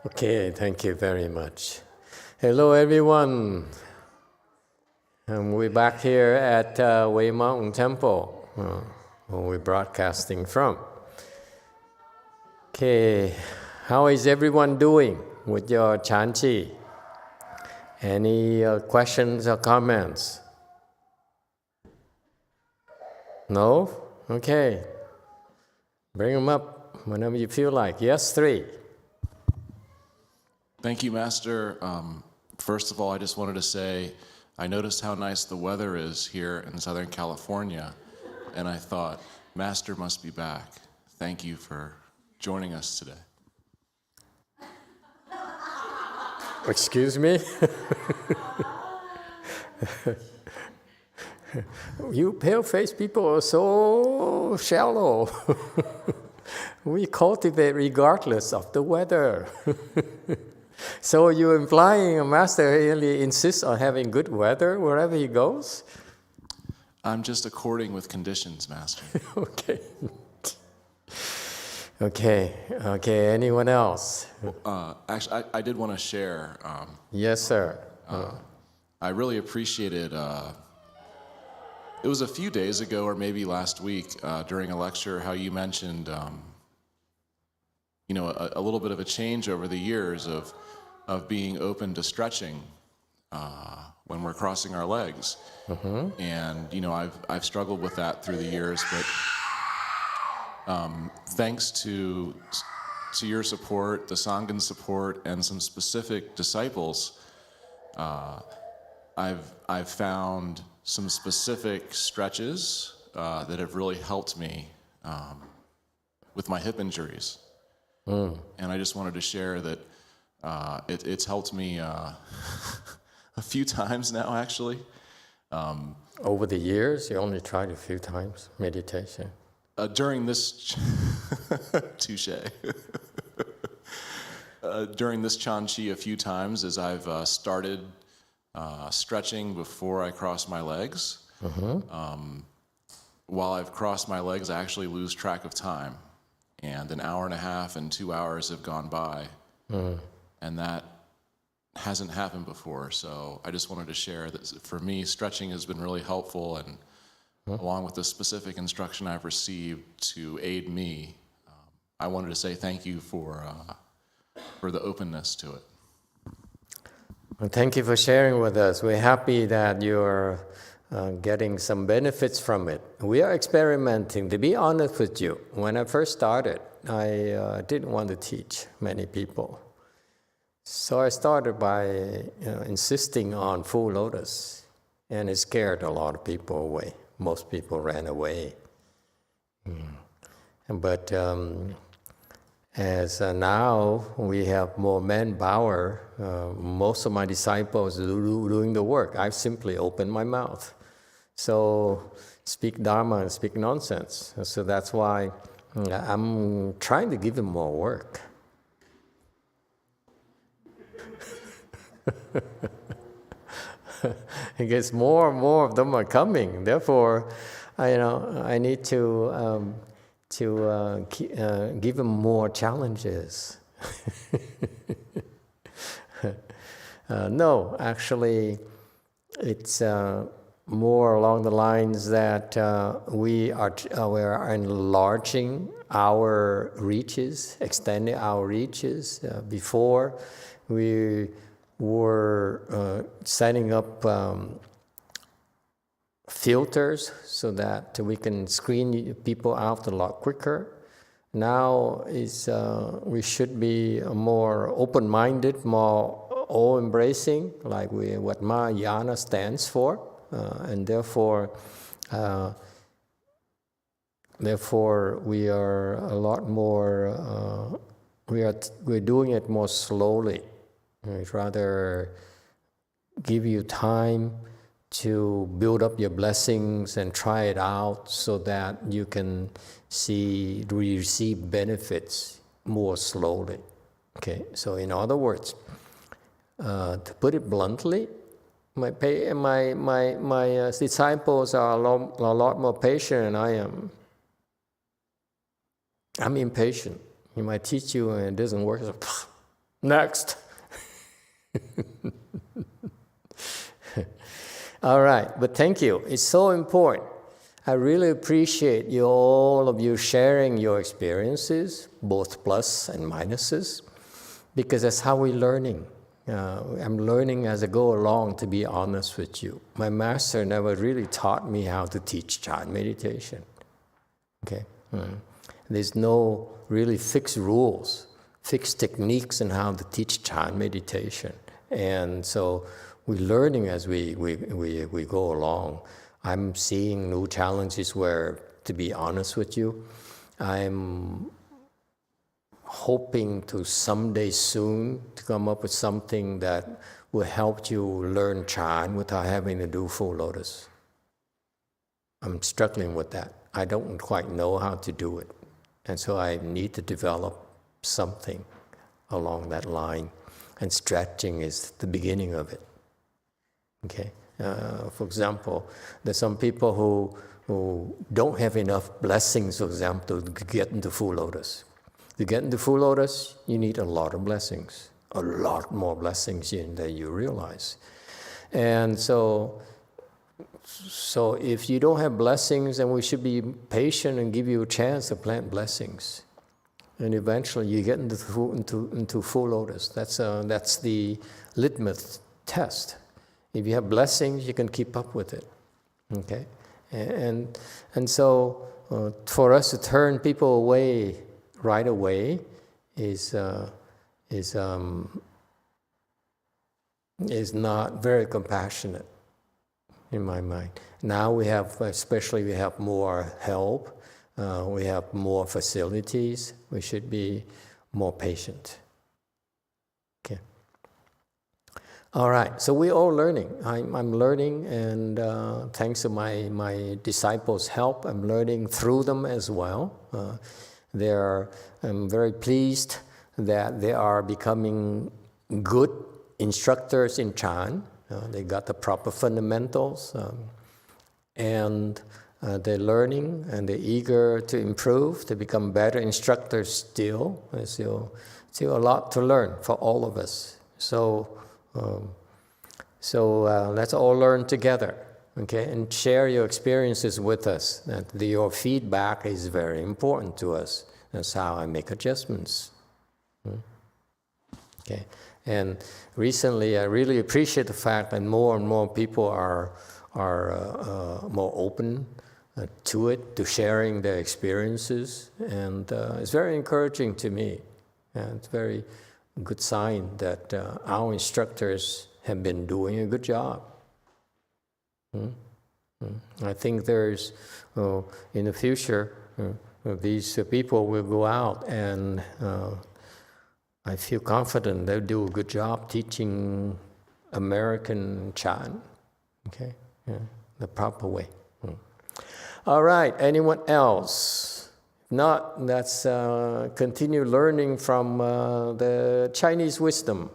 Okay, thank you very much. Hello, everyone. We're back here at Way Mountain Temple, where we're broadcasting from. Okay, how is everyone doing with your Chanchi? Any questions or comments? No? Okay. Bring them up whenever you feel like. Yes, 3. Thank you, Master. First of all, I just wanted to say, I noticed how nice the weather is here in Southern California, and I thought, Master must be back. Thank you for joining us today. Excuse me? You pale-faced people are so shallow. We cultivate regardless of the weather. So you're implying a master really insists on having good weather wherever he goes? I'm just according with conditions, Master. Okay. Okay, anyone else? Actually, I did want to share. Yes, sir. I really appreciated, it was a few days ago or maybe last week during a lecture how you mentioned, a little bit of a change over the years of being open to stretching when we're crossing our legs. Mm-hmm. And, I've struggled with that through the years, but thanks to your support, the Sangha's support, and some specific disciples, I've found some specific stretches that have really helped me with my hip injuries. And I just wanted to share that it's helped me a few times now, actually. Over the years, you only tried a few times meditation. During this touche. During this Chanchi a few times as I've started stretching before I cross my legs. Mm-hmm. While I've crossed my legs, I actually lose track of time. And an hour and a half and 2 hours have gone by. And that hasn't happened before. So I just wanted to share that for me, stretching has been really helpful, and along with the specific instruction I've received to aid me, I wanted to say thank you for the openness to it. Well, thank you for sharing with us. We're happy that you're getting some benefits from it. We are experimenting. To be honest with you, when I first started, I didn't want to teach many people. So I started by insisting on full lotus, and it scared a lot of people away. Most people ran away. But as now we have more manpower, most of my disciples doing the work. I've simply opened my mouth. So speak Dharma and speak nonsense. So that's why I'm trying to give them more work. Because more and more of them are coming. Therefore, I need to give them more challenges. No, actually, it's more along the lines that we are enlarging our reaches, extending our reaches. Before, we were setting up filters so that we can screen people out a lot quicker. Now we should be more open-minded, more all-embracing, like what Mahayana stands for, and therefore we are a lot more. We're doing it more slowly. We'd rather give you time to build up your blessings and try it out so that you can receive benefits more slowly. Okay, so in other words, to put it bluntly, my disciples are a lot more patient than I am. I'm impatient. He might teach you and it doesn't work. So, Next. All right, but thank you. It's so important. I really appreciate you, all of you sharing your experiences, both plus and minuses, because that's how we're learning. I'm learning as I go along, to be honest with you. My master never really taught me how to teach Chan meditation. Okay? There's no really fixed rules, fixed techniques on how to teach Chan meditation. And so we're learning as we go along. I'm seeing new challenges where, to be honest with you, I'm hoping to someday soon to come up with something that will help you learn Chan without having to do full lotus. I'm struggling with that. I don't quite know how to do it. And so I need to develop something along that line. And stretching is the beginning of it. Okay? For example, there's some people who don't have enough blessings, for example, to get into full lotus. To get into full lotus, you need a lot of blessings, a lot more blessings than you realize. And so if you don't have blessings, then we should be patient and give you a chance to plant blessings. And eventually you get into full lotus. That's the litmus test. If you have blessings, you can keep up with it. Okay? And so for us to turn people away right away is not very compassionate in my mind. Now we have more help, we have more facilities, we should be more patient. Okay. All right, so we're all learning. I'm learning, and thanks to my disciples' help, I'm learning through them as well. I'm very pleased that they are becoming good instructors in Chan. They got the proper fundamentals, and they're learning, and they're eager to improve, to become better instructors still. There's still a lot to learn for all of us. So let's all learn together, okay? And share your experiences with us. Your feedback is very important to us. That's how I make adjustments. Okay. And recently, I really appreciate the fact that more and more people are more open to it, to sharing their experiences, and it's very encouraging to me. And it's a very good sign that our instructors have been doing a good job. I think there's, in the future, these people will go out, and I feel confident they'll do a good job teaching American Chan, okay, the proper way. All right, anyone else? If not, let's continue learning from the Chinese wisdom.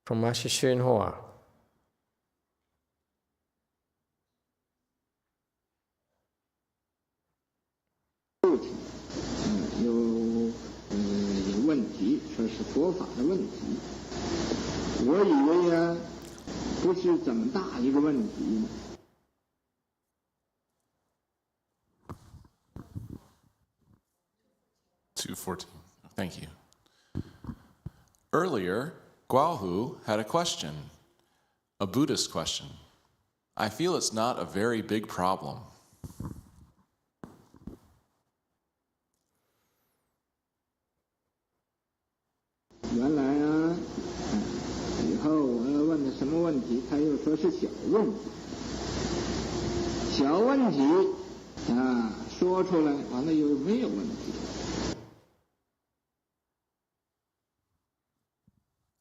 From Master YongHua. $2.14. Thank you. Earlier, YongHua had a question, a Buddhist question. I feel it's not a very big problem.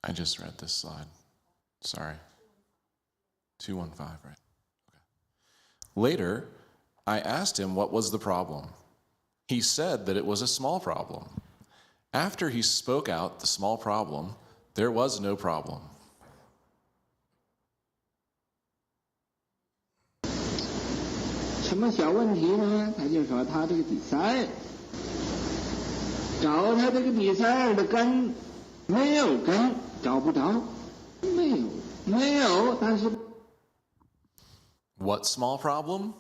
I just read this slide. Sorry. 215, right? Okay. Later, I asked him what was the problem. He said that it was a small problem. After he spoke out the small problem, there was no problem. 找他这个底塞尔的根，没有根，找不着，没有，但是。 What small problem?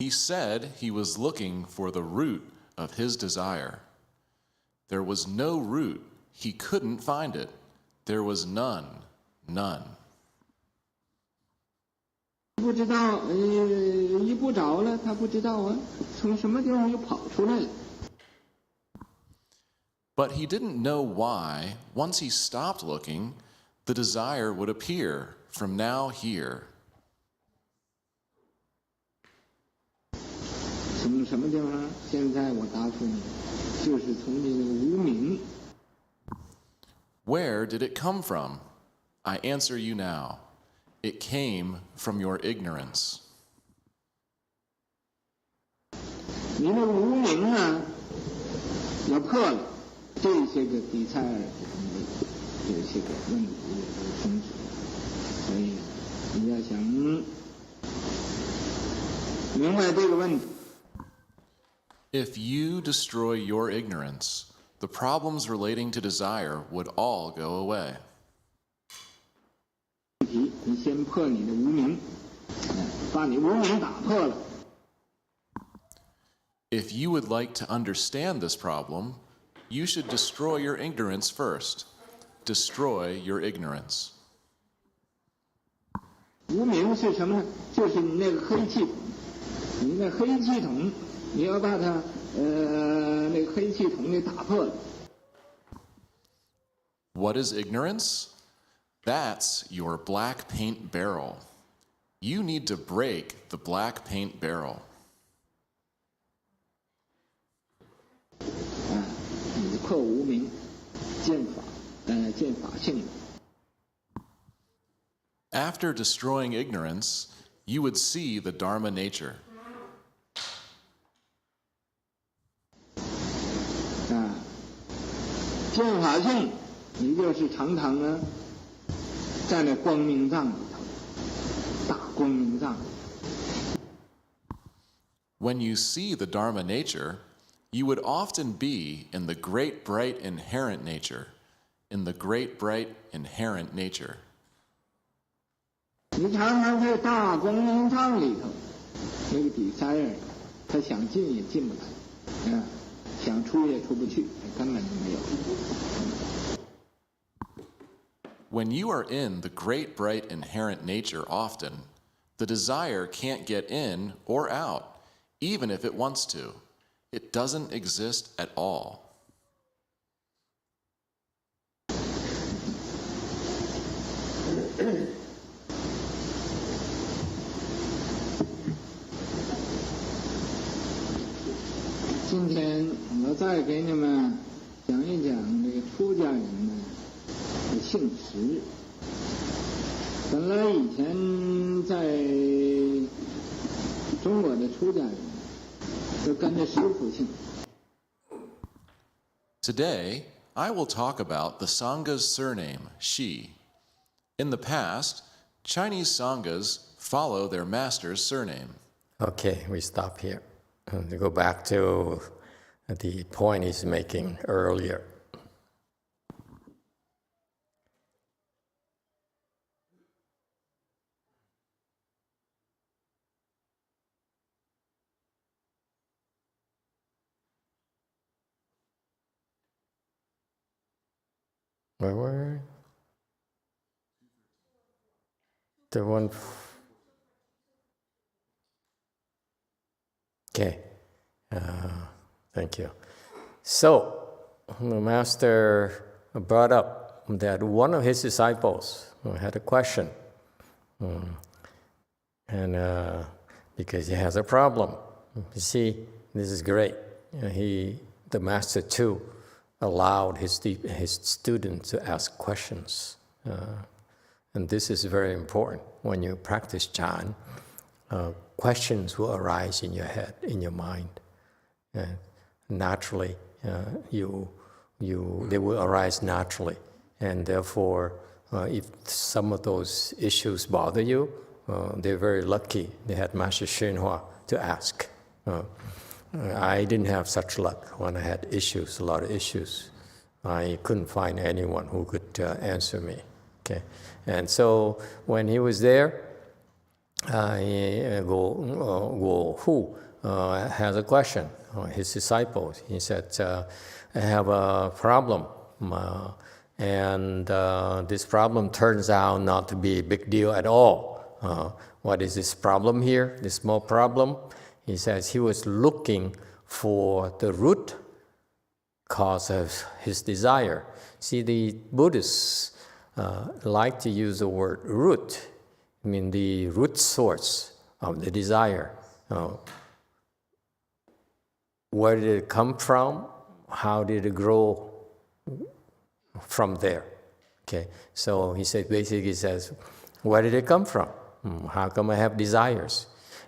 He said he was looking for the root of his desire. There was no root. He couldn't find it. There was none. 不知道，一不着了，他不知道啊，从什么地方又跑出来了。 But he didn't know why, once he stopped looking, the desire would appear from now here. 从什么地方？现在我答复你，就是从你那个无明。 Where did it come from? I answer you now. It came from your ignorance. 你那个无明啊，要破了，这些个底塞尔这些个问题也就终止了。所以你要想明白这个问题。 If you destroy your ignorance, the problems relating to desire would all go away. 你先破你的无明，把你无明打破了。 If you would like to understand this problem, you should destroy your ignorance first. Destroy your ignorance. 无明是什么呢？就是你那个黑气统，你那黑气统，你要把它那个黑气统给打破了。 What is ignorance? That's your black paint barrel. You need to break the black paint barrel. 你破无明，见法性。 After destroying ignorance, you would see the Dharma nature. 见法性，你就是常常呢，在那光明藏里头，大光明藏。 When you see the Dharma nature, you would often be in the great bright inherent nature, in the great bright inherent nature. 你常常在大光明藏里头，那个底塞尔，他想进也进不来，想出也出不去，根本就没有。 When you are in the great bright inherent nature often, the desire can't get in or out, even if it wants to. It doesn't exist at all. 今天我再给你们讲一讲这个出家人呢的性实。本来以前在中国的出家人都跟着师父姓。 Today, I will talk about the Sangha's surname, Shi. In the past, Chinese Sanghas follow their master's surname. Okay, we stop here. To go back to the point he's making earlier. Where were we? The one. Okay, thank you. So, the master brought up that one of his disciples had a question, and because he has a problem. You see, this is great. The master too, allowed his students to ask questions, and this is very important when you practice Chan. Questions will arise in your head, in your mind, and naturally, they will arise naturally, and therefore, if some of those issues bother you, they're very lucky they had Master YongHua to ask. I didn't have such luck when I had issues, a lot of issues. I couldn't find anyone who could answer me. Okay, and so when he was there, YongHua has a question. His disciples. He said, "I have a problem, and this problem turns out not to be a big deal at all. What is this problem here? This small problem?" He says he was looking for the root cause of his desire. See, the Buddhists like to use the word root. I mean, the root source of the desire. Where did it come from? How did it grow from there? Okay, so he said, basically says, where did it come from? How come I have desires?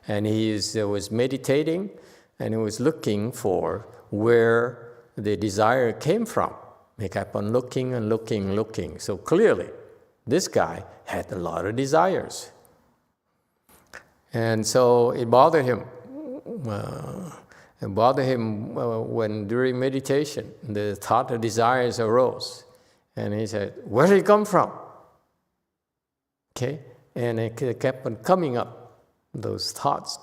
And he was meditating, and he was looking for where the desire came from. He kept on looking and looking and looking. So clearly, this guy had a lot of desires. And so it bothered him. When during meditation, the thought of desires arose. And he said, where did it come from? Okay? And it kept on coming up. Those thoughts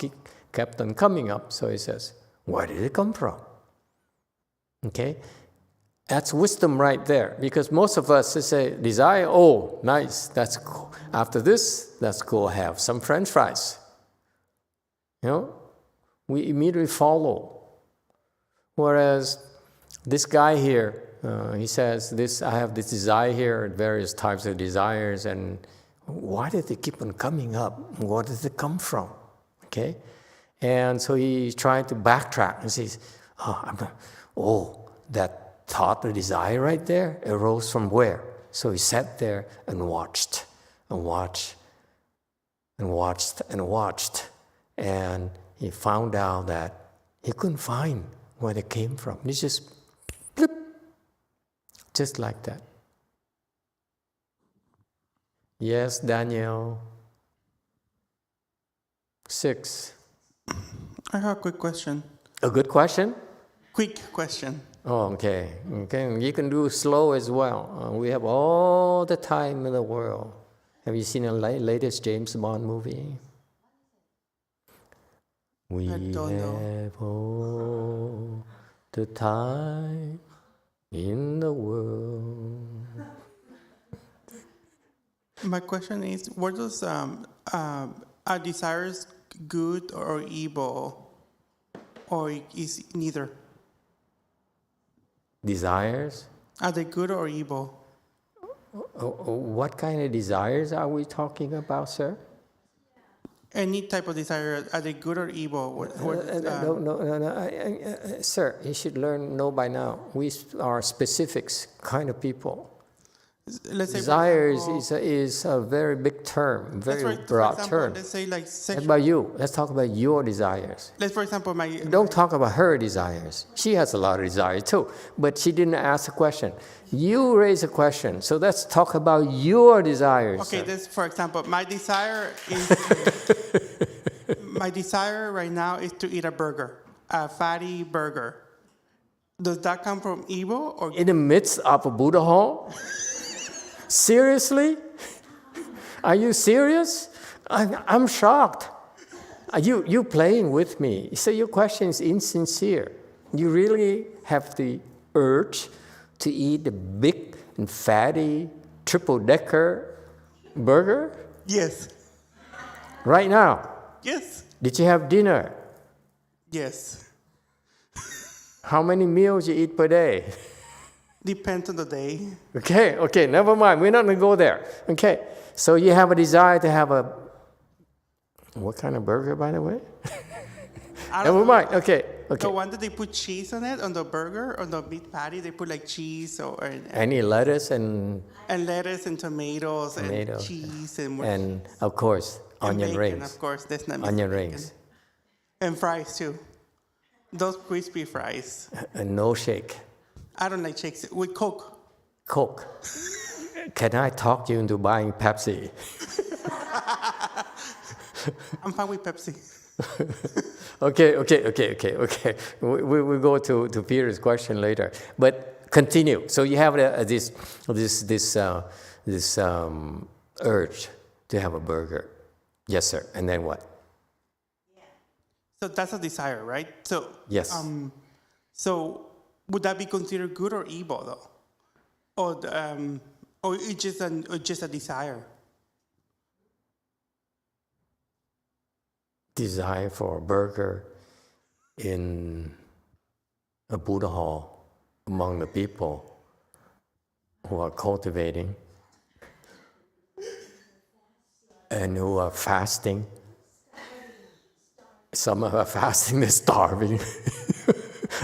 kept on coming up. So he says, where did it come from? Okay? That's wisdom right there. Because most of us say, desire, oh, nice, that's cool. After this, let's go have some French fries. You know? We immediately follow. Whereas this guy here, he says, I have this desire here, various types of desires, and why did they keep on coming up? Where does it come from? Okay? And so he tried to backtrack and says, that thought or desire right there arose from where? So he sat there and watched, and watched, and watched, and watched. And he found out that he couldn't find where it came from. It's just, blip, just like that. Yes, Daniel. 6. I have a quick question. A good question? Quick question. Oh, okay. You can do slow as well. We have all the time in the world. Have you seen the latest James Bond movie? We have all the time in the world. My question is, what does are desires good or evil, or is neither? Desires? Are they good or evil? What kind of desires are we talking about, sir? Any type of desire, are they good or evil? No. Sir, you should know by now. We are specifics kind of people. Let's say, desires is a very big term, very broad term. Let's say like sexual. What about you? Let's talk about your desires. Let's, for example, Don't talk about her desires. She has a lot of desires too, but she didn't ask a question. You raise a question, so let's talk about your desires. Okay, this, for example, my desire is my desire right now is to eat a burger, a fatty burger. Does that come from evil or in the midst of a Buddha hall? Seriously? Are you serious? I'm shocked. You playing with me. So your question is insincere. You really have the urge to eat a big and fatty triple-decker burger? Yes. Right now? Yes. Did you have dinner? Yes. How many meals you eat per day? Depends on the day. Okay, never mind. We're not going to go there. Okay, so you have a desire to have a... What kind of burger, by the way? Never mind. Okay. The one that they put cheese on it, on the burger, on the meat patty, they put like cheese or... Any lettuce and... And lettuce and tomatoes and cheese and... And, of course, onion bacon, rings. Of course, that's not onion bacon. rings. And fries, too. Those crispy fries. And no shake. I don't like shakes. With Coke. Coke. Can I talk you into buying Pepsi? I'm fine with Pepsi. Okay. We'll go to Peter's question later. But continue. So you have this urge to have a burger. Yes, sir. And then what? So that's a desire, right? So Yes. So would that be considered good or evil, though, or it's just a desire? Desire for a burger in a Buddha hall among the people who are cultivating and who are fasting. Some are fasting, they're starving.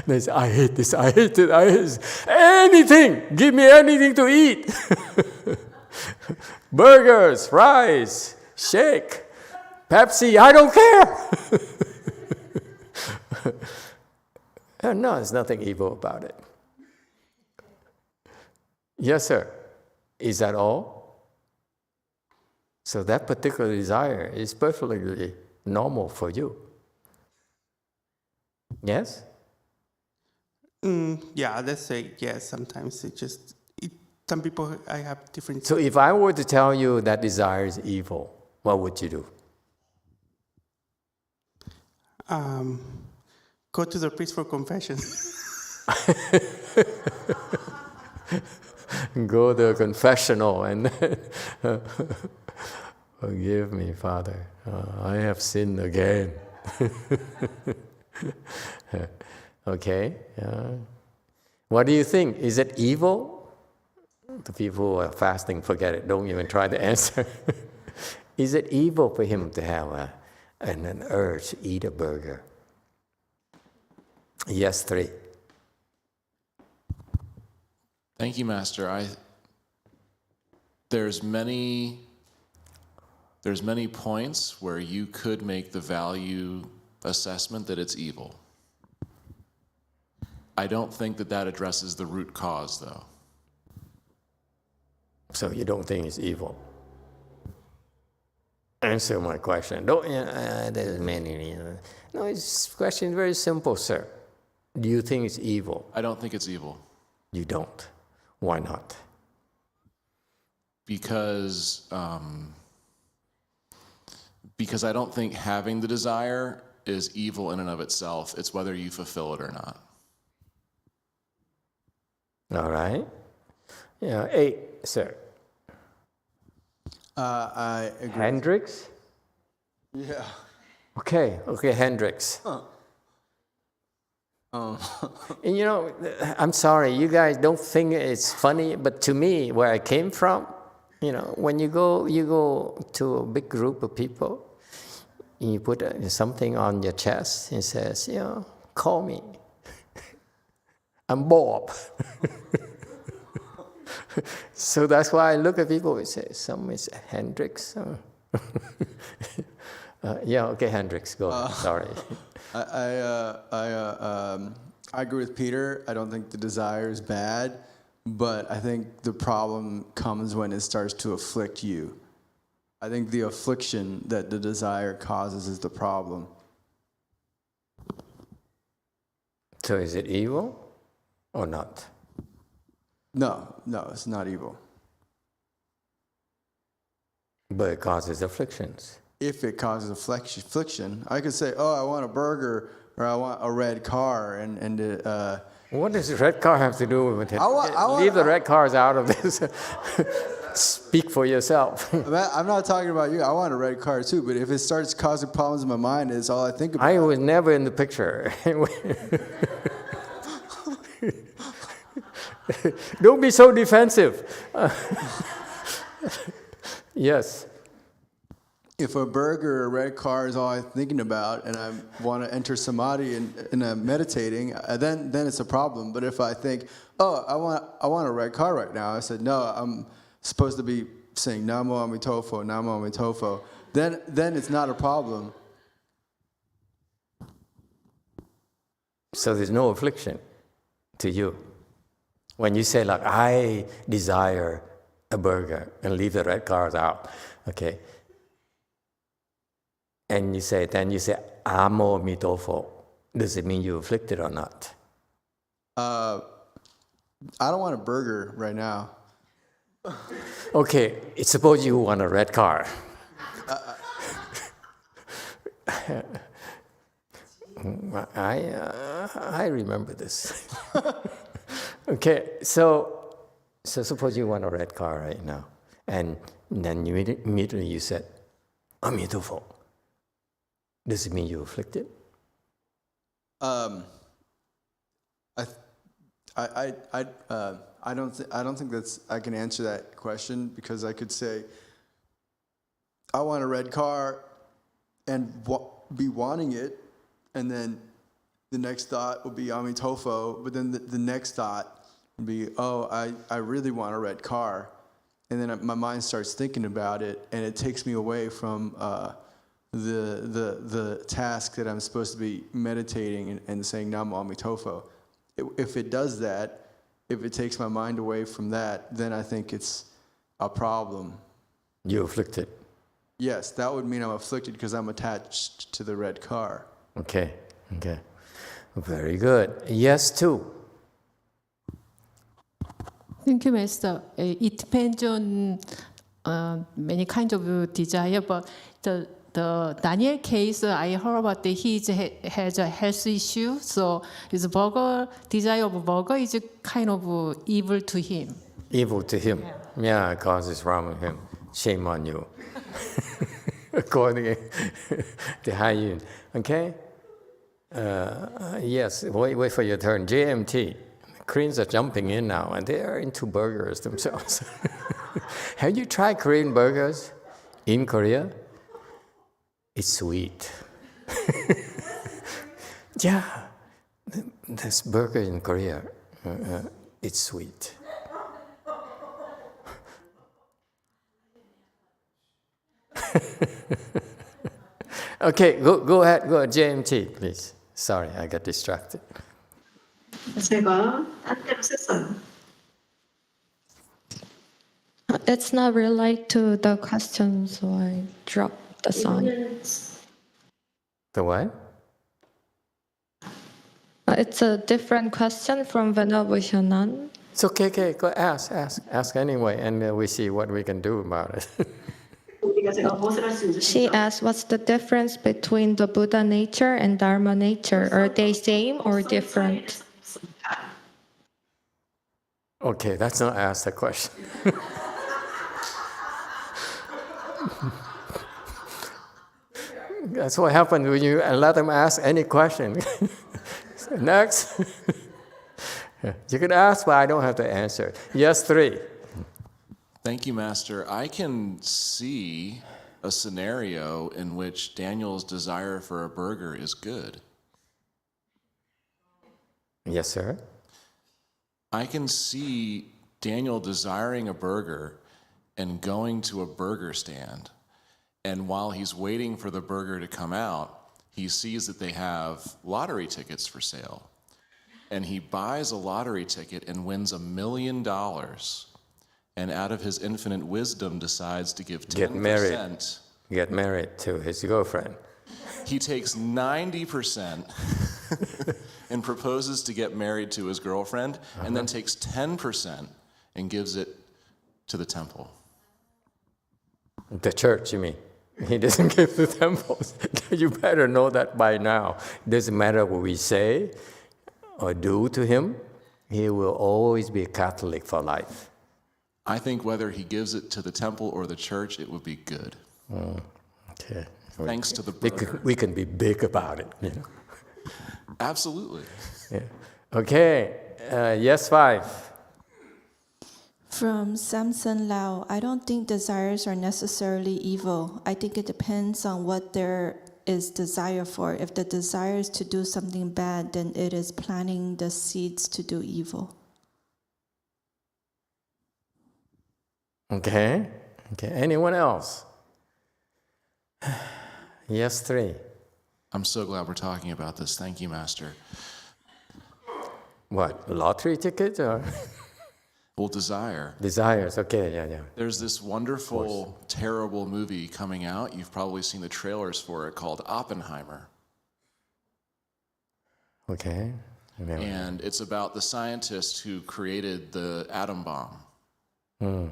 They say, I hate this, I hate it, I hate this. Anything! Give me anything to eat! Burgers, fries, shake, Pepsi, I don't care! No, there's nothing evil about it. Yes, sir. Is that all? So that particular desire is perfectly normal for you. Yes? Yeah, let's say yes. Sometimes some people, I have different. So if I were to tell you that desire is evil, what would you do? Go to the priest for confession. Go to a confessional and forgive me, Father. I have sinned again. Okay. What do you think? Is it evil? The people who are fasting, forget it. Don't even try to answer. Is it evil for him to have an urge to eat a burger? Yes, 3. Thank you, Master. There's many points where you could make the value assessment that it's evil. I don't think that addresses the root cause, though. So you don't think it's evil? Answer my question. Don't. There's many. No, this question is very simple, sir. Do you think it's evil? I don't think it's evil. You don't. Why not? Because I don't think having the desire is evil in and of itself. It's whether you fulfill it or not. All right. Yeah, 8, sir. I agree. Hendricks? Yeah. Okay, Hendricks. And I'm sorry, you guys don't think it's funny, but to me, where I came from, when you go to a big group of people, and you put something on your chest, and says, call me. I'm Bob. So that's why I look at people and say, some is Hendricks. Hendricks, go. Sorry. I agree with Peter. I don't think the desire is bad, but I think the problem comes when it starts to afflict you. I think the affliction that the desire causes is the problem. So is it evil or not? No, it's not evil. But it causes afflictions. If it causes affliction, I could say, I want a burger or I want a red car, and what does the red car have to do with it? Leave the red cars out of this. Speak for yourself. I'm not talking about you. I want a red car too, but if it starts causing problems in my mind, it's all I think about. I was never in the picture. Don't be so defensive. Yes. If a burger or a red car is all I'm thinking about, and I want to enter samadhi and I'm meditating, then it's a problem. But if I think, I want a red car right now, I said, no, I'm supposed to be saying Namo Emitofuo, Namo Emitofuo, then it's not a problem. So there's no affliction to you. When you say, like, I desire a burger, and leave the red cars out, okay? And then you say, amo Emitofuo, does it mean you afflicted or not? I don't want a burger right now. Okay, suppose you want a red car. I remember this. Okay, so suppose you want a red car right now, and then immediately you said, Emitofuo. Does it mean you afflicted? I don't think that's I can answer that question, because I could say I want a red car and be wanting it, and then the next thought would be Emitofuo, but then the next thought would be, oh, I really want a red car, and then my mind starts thinking about it, and it takes me away from the task that I'm supposed to be meditating and saying Namo Emitofuo. If it does that, if it takes my mind away from that, then I think it's a problem. You afflicted. Yes, that would mean I'm afflicted because I'm attached to the red car. Okay. Very good. Yes, too. Thank you, Master. It depends on many kinds of desire, but the Daniel case, I heard about that he has a health issue, so his desire of burger is kind of evil to him. Evil to him. Yeah, it causes wrong with him. Shame on you. According to Haiyun. Okay? Yes, wait for your turn. JMT. Koreans are jumping in now, and they are into burgers themselves. Have you tried Korean burgers in Korea? It's sweet. Yeah, this burger in Korea, it's sweet. Okay, go ahead, JMT, please. Sorry, I got distracted. 제가 딴 데로 썼어요. It's not related to the question, so I dropped the sign. The what? It's a different question from Venerable Shannon. It's okay, go ask anyway, and we see what we can do about it. She asked, what's the difference between the Buddha nature and Dharma nature? Are they same or different? Okay, that's not ask the question. That's what happens when you let them ask any question. Next. You can ask, but I don't have to answer. Yes, 3. Thank you, Master. I can see a scenario in which Daniel's desire for a burger is good. Yes, sir. I can see Daniel desiring a burger and going to a burger stand. And while he's waiting for the burger to come out, he sees that they have lottery tickets for sale. And he buys a lottery ticket and wins $1 million. And out of his infinite wisdom decides to give 10%. Get married to his girlfriend. He takes 90% and proposes to get married to his girlfriend, and then takes 10% and gives it to the temple. The church, you mean? He doesn't give the temples. You better know that by now. It doesn't matter what we say or do to him, he will always be a Catholic for life. I think whether he gives it to the temple or the church, it would be good. Okay. Thanks to the burger. We can be big about it, you know. Absolutely. Yeah. Okay. Yes, 5. From Samson Lau, I don't think desires are necessarily evil. I think it depends on what there is desire for. If the desire is to do something bad, then it is planting the seeds to do evil. Okay. Anyone else? Yes, 3. I'm so glad we're talking about this. Thank you, Master. What? Lottery ticket or? Well, desire. Desires. Okay. Yeah. There's this wonderful, terrible movie coming out. You've probably seen the trailers for it, called Oppenheimer. Okay. And it's about the scientist who created the atom bomb.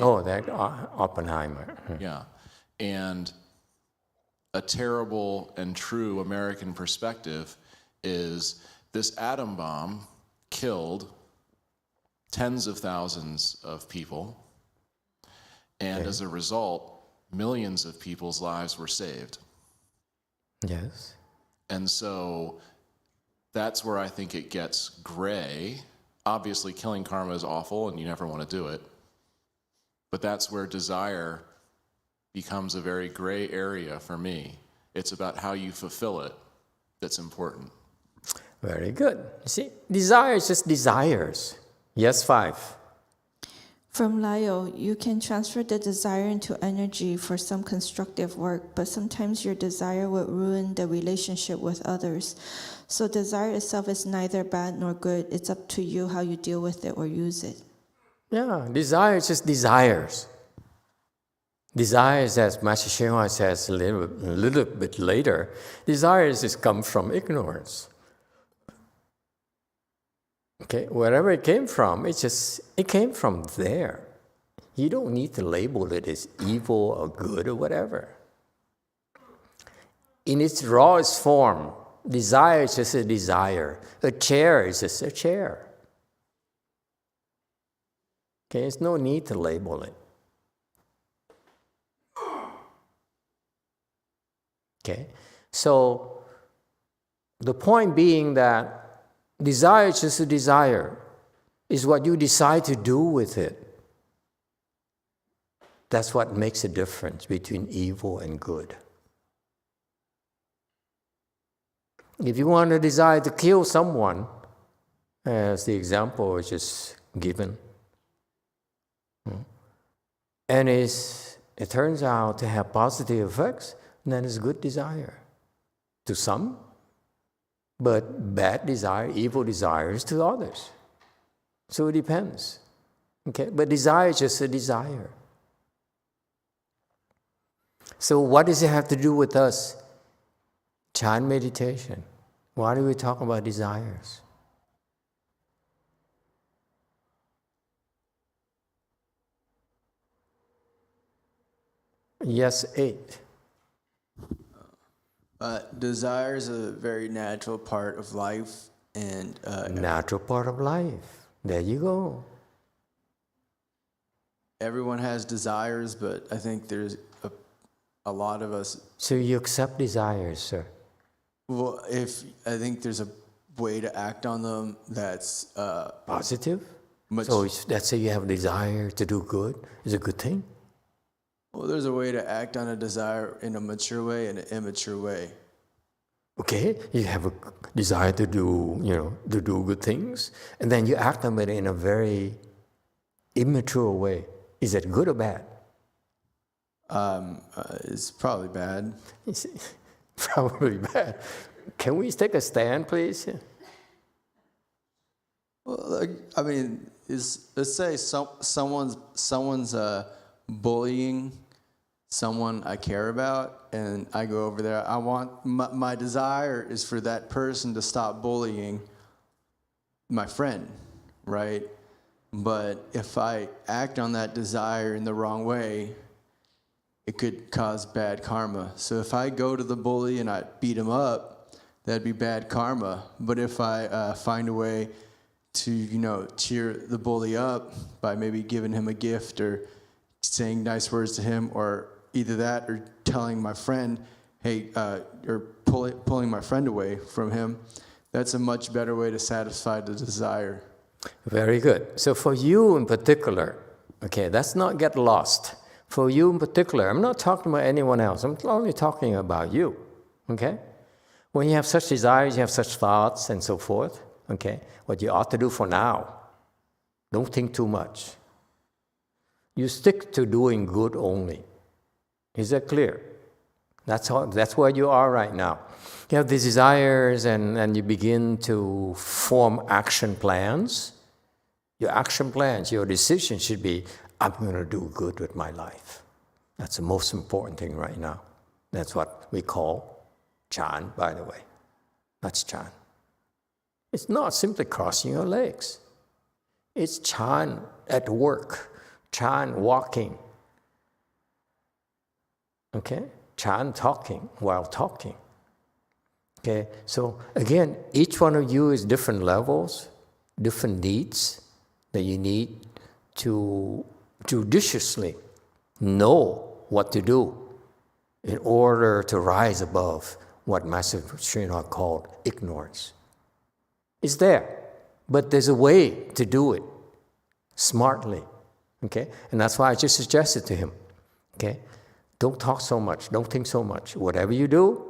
Oh, that Oppenheimer. Yeah. And a terrible and true American perspective is this atom bomb killed tens of thousands of people. And as a result, millions of people's lives were saved. Yes. And so that's where I think it gets gray. Obviously, killing karma is awful and you never want to do it. But that's where desire becomes a very gray area for me. It's about how you fulfill it that's important. Very good. You see, desire is just desires. Yes, 5. From Lyo, you can transfer the desire into energy for some constructive work, but sometimes your desire will ruin the relationship with others. So desire itself is neither bad nor good. It's up to you how you deal with it or use it. Yeah, desire is just desires. Desires, as Master YongHua says a little bit later, desires just come from ignorance. Okay, wherever it came from, it came from there. You don't need to label it as evil or good or whatever. In its rawest form, desire is just a desire. A chair is just a chair. Okay, there's no need to label it. Okay, so the point being that desire is just a desire. It's what you decide to do with it. That's what makes a difference between evil and good. If you want to desire to kill someone, as the example was just given, and it turns out to have positive effects, then it's good desire to some, but bad desire, evil desires to others. So it depends. Okay, but desire is just a desire. So what does it have to do with us? Chan meditation. Why do we talk about desires? Yes, 8. Desire is a very natural part of life, and Natural part of life. There you go. everyone has desires, but I think there's a lot of us. So you accept desires, sir? Well, I think there's a way to act on them that's Positive? much. So let's say you have a desire to do good. Is a good thing? Well, there's a way to act on a desire in a mature way and an immature way. Okay, you have a desire to do good things, and then you act on it in a very immature way. Is that good or bad? It's probably bad. It's probably bad. Can we take a stand, please? Well, I mean, let's say someone's bullying someone I care about, and I go over there. I want my desire is for that person to stop bullying my friend, right? But if I act on that desire in the wrong way, it could cause bad karma. So if I go to the bully and I beat him up, that'd be bad karma. But if I find a way to, cheer the bully up by maybe giving him a gift or saying nice words to him, or either that or telling my friend, hey, or pulling my friend away from him, that's a much better way to satisfy the desire. Very good. So for you in particular, okay, let's not get lost. For you in particular, I'm not talking about anyone else. I'm only talking about you, okay? When you have such desires, you have such thoughts and so forth, okay? What you ought to do for now, don't think too much. You stick to doing good only. Is that clear? That's where you are right now. You have these desires and you begin to form action plans. Your action plans, your decision should be, I'm going to do good with my life. That's the most important thing right now. That's what we call Chan, by the way. That's Chan. It's not simply crossing your legs. It's Chan at work, Chan walking. Okay? Chan talking while talking. Okay? So again, each one of you is different levels, different needs that you need to judiciously know what to do in order to rise above what Master Srinath called ignorance. It's there, but there's a way to do it smartly, okay? And that's why I just suggested to him, okay? Don't talk so much, don't think so much. Whatever you do,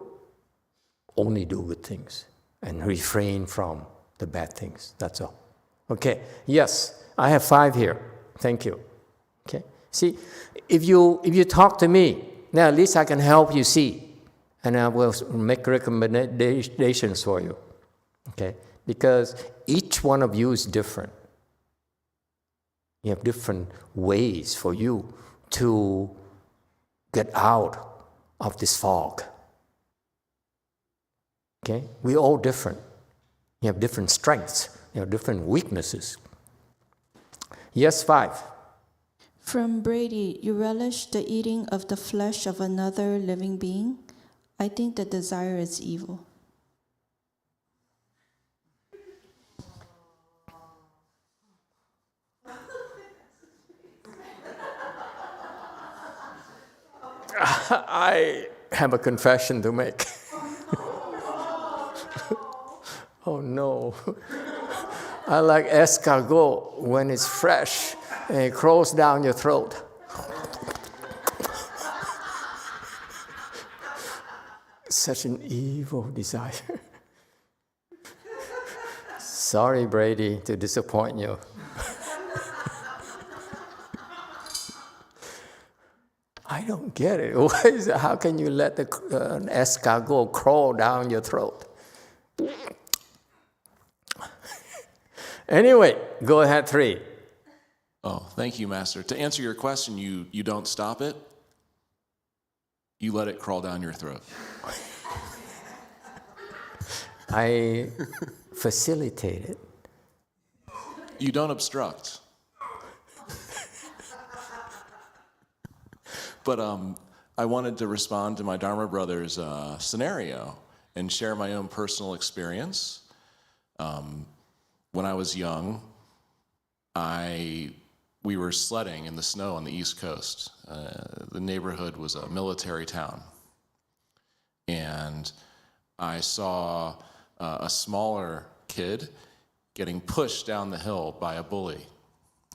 only do good things and refrain from the bad things, that's all. Okay, yes, I have 5 here, thank you. Okay, see, if you talk to me, now at least I can help you see, and I will make recommendations for you, okay? Because each one of you is different. You have different ways for you to get out of this fog. Okay? We're all different. You have different strengths. You have different weaknesses. Yes, 5. From Brady, you relish the eating of the flesh of another living being? I think the desire is evil. I have a confession to make. Oh no. I like escargot when it's fresh and it crawls down your throat. Such an evil desire. Sorry, Brady, to disappoint you. I don't get it. Why is it? How can you let an escargot crawl down your throat? Anyway, go ahead, 3. Oh, thank you, Master. To answer your question, you don't stop it. You let it crawl down your throat. I facilitate it. You don't obstruct. But I wanted to respond to my Dharma brother's scenario and share my own personal experience. When I was young, we were sledding in the snow on the East Coast. The neighborhood was a military town. And I saw a smaller kid getting pushed down the hill by a bully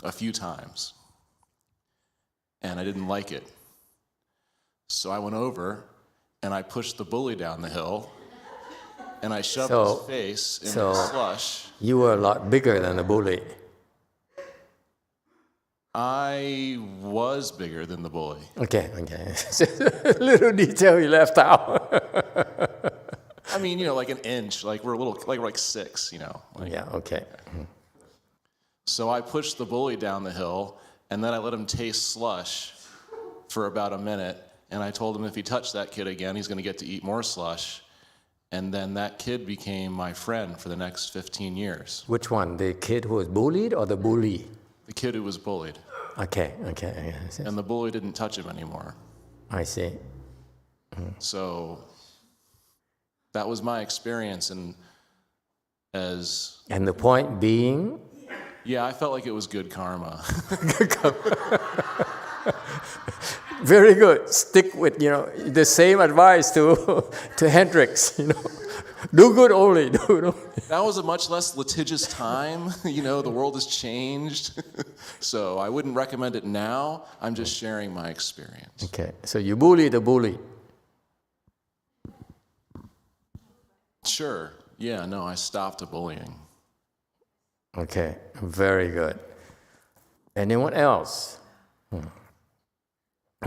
a few times. And I didn't like it. So I went over and I pushed the bully down the hill and I shoved his face in the slush. You were a lot bigger than the bully. I was bigger than the bully. Okay. Little detail you left out. I mean, like an inch, like we're like 6, Yeah, okay. So I pushed the bully down the hill and then I let him taste slush for about a minute. And I told him if he touched that kid again, he's going to get to eat more slush. And then that kid became my friend for the next 15 years. Which one? The kid who was bullied or the bully? The kid who was bullied. Okay. And the bully didn't touch him anymore. I see. So that was my experience. And the point being? Yeah, I felt like it was good karma. Very good. Stick with, the same advice to Hendrix, Do good only. That was a much less litigious time. The world has changed. So I wouldn't recommend it now. I'm just sharing my experience. Okay. So you bully the bully. Sure. Yeah, no, I stopped the bullying. Okay. Very good. Anyone else?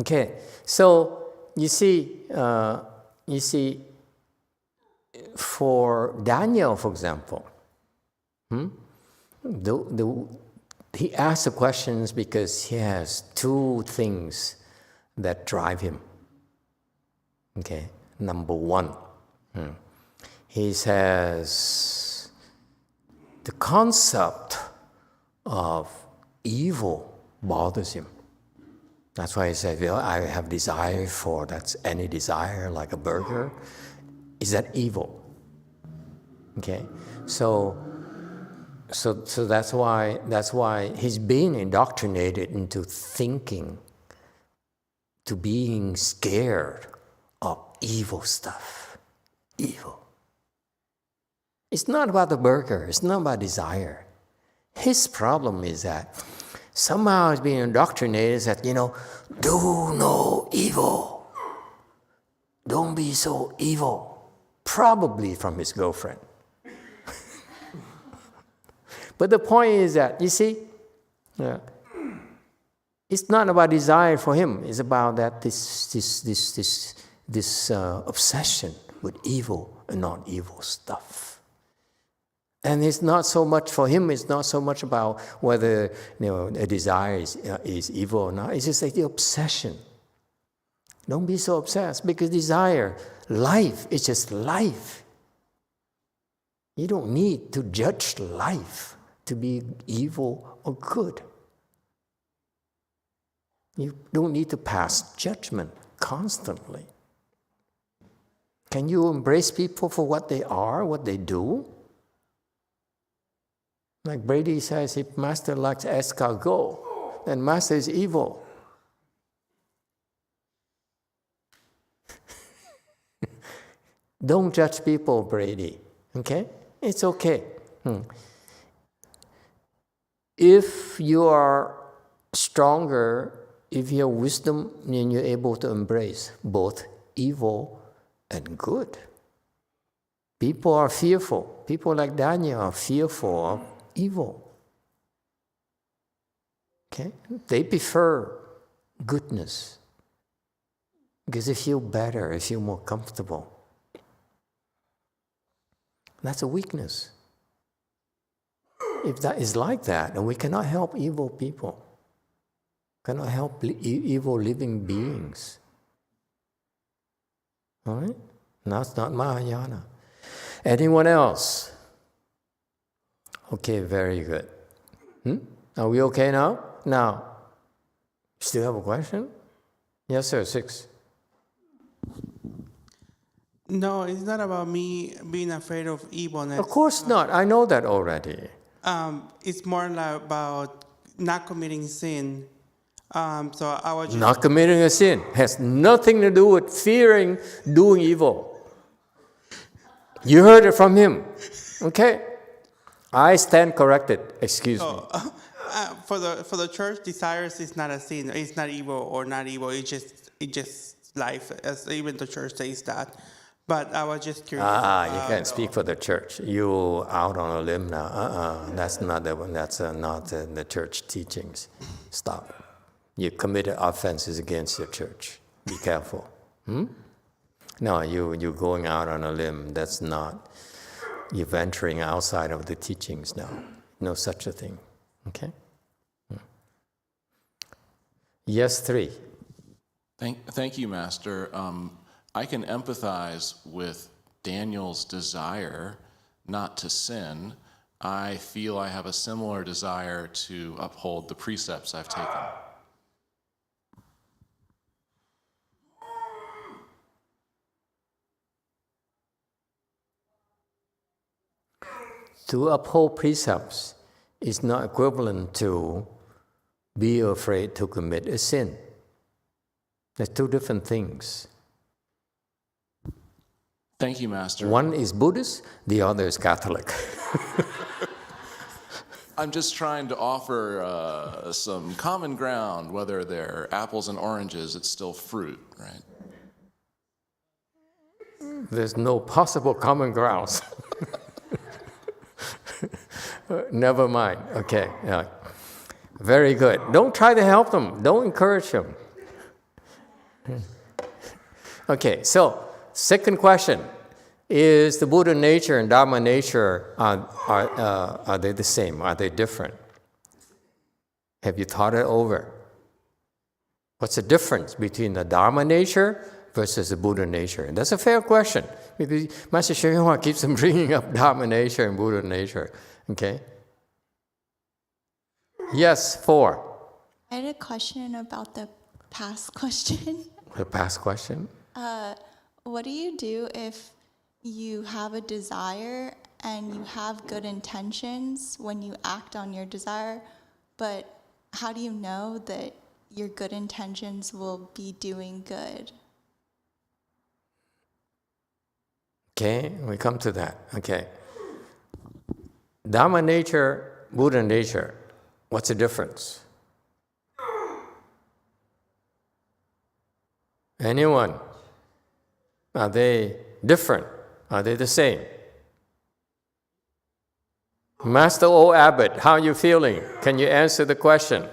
Okay, so you see, for Daniel, for example, he asks the questions because he has 2 things that drive him. Okay, number 1, he says the concept of evil bothers him. That's why he said, well, I have desire for, that's any desire, like a burger. Is that evil? Okay, so that's why he's being indoctrinated into thinking, to being scared of evil stuff. Evil. It's not about the burger. It's not about desire. His problem is that somehow he's being indoctrinated that, do no evil. Don't be so evil. Probably from his girlfriend. But the point is that, you see, it's not about desire for him. It's about that this obsession with evil and non-evil stuff. And it's not so much for him. It's not so much about whether a desire is evil or not. It's just like the obsession. Don't be so obsessed, because desire, life is just life. You don't need to judge life to be evil or good. You don't need to pass judgment constantly. Can you embrace people for what they are, what they do? Like Brady says, if Master likes escargot, then Master is evil. Don't judge people, Brady. Okay? It's okay. If you are stronger, if you have wisdom, then you're able to embrace both evil and good. People are fearful. People like Daniel are fearful of evil. Okay? They prefer goodness because they feel better, they feel more comfortable. That's a weakness. If that is like that, then we cannot help evil people. Cannot help evil living beings. All right? That's not Mahayana. Anyone else? Okay, very good. Are we okay now? Now, still have a question? Yes, sir, 6. No, it's not about me being afraid of evilness. Of course not. I know that already. It's more like about not committing sin. So I was just Not committing a sin has nothing to do with fearing doing evil. You heard it from him. Okay? I stand corrected. Excuse me. for the church, desires is not a sin. It's not evil or not evil. It's just life. As even the church says that. But I was just curious. You can't speak for the church. You out on a limb now. That's not the one. That's not the church teachings. Stop. You committed offenses against your church. Be careful. No, you're going out on a limb. That's not. You're venturing outside of the teachings now. No such a thing. Okay? Yes, 3. Thank you, Master. I can empathize with Daniel's desire not to sin. I feel I have a similar desire to uphold the precepts I've taken. To uphold precepts is not equivalent to be afraid to commit a sin. They're two different things. Thank you, Master. One is Buddhist, the other is Catholic. I'm just trying to offer some common ground, whether they're apples and oranges, it's still fruit, right? There's no possible common grounds. Never mind. Okay. Yeah. Very good. Don't try to help them. Don't encourage them. Okay. So, second question: is the Buddha nature and Dharma nature are they the same? Are they different? Have you thought it over? What's the difference between the Dharma nature versus the Buddha nature? And that's a fair question, because Master YongHua keeps on bringing up Dharma nature and Buddha nature. Okay? Yes, 4. I had a question about the past question. The past question? What do you do if you have a desire and you have good intentions when you act on your desire, but how do you know that your good intentions will be doing good? Okay, we come to that. Okay. Dharma nature, Buddha nature, what's the difference? Anyone? Are they different? Are they the same? Master O. Abbott, how are you feeling? Can you answer the question?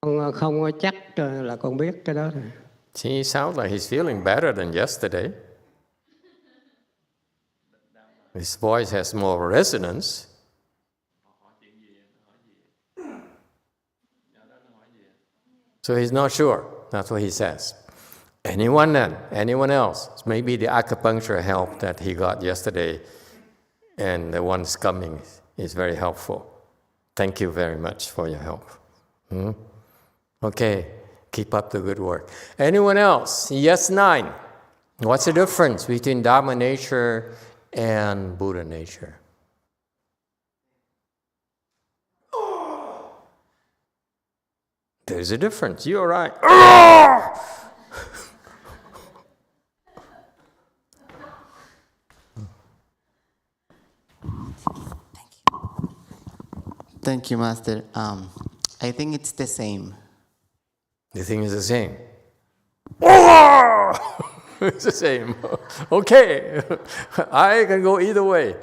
Con không có chắc là con biết cái đó. He sounds like he's feeling better than yesterday. His voice has more resonance. So he's not sure. That's what he says. Anyone then? Anyone else? Maybe the acupuncture help that he got yesterday and the ones coming is very helpful. Thank you very much for your help. Okay, keep up the good work. Anyone else? Yes, 9. What's the difference between Dharma nature and Buddha nature? There's a difference. You're right. Thank you, Master. I think it's the same. The thing is the same. It's the same. Okay. I can go either way.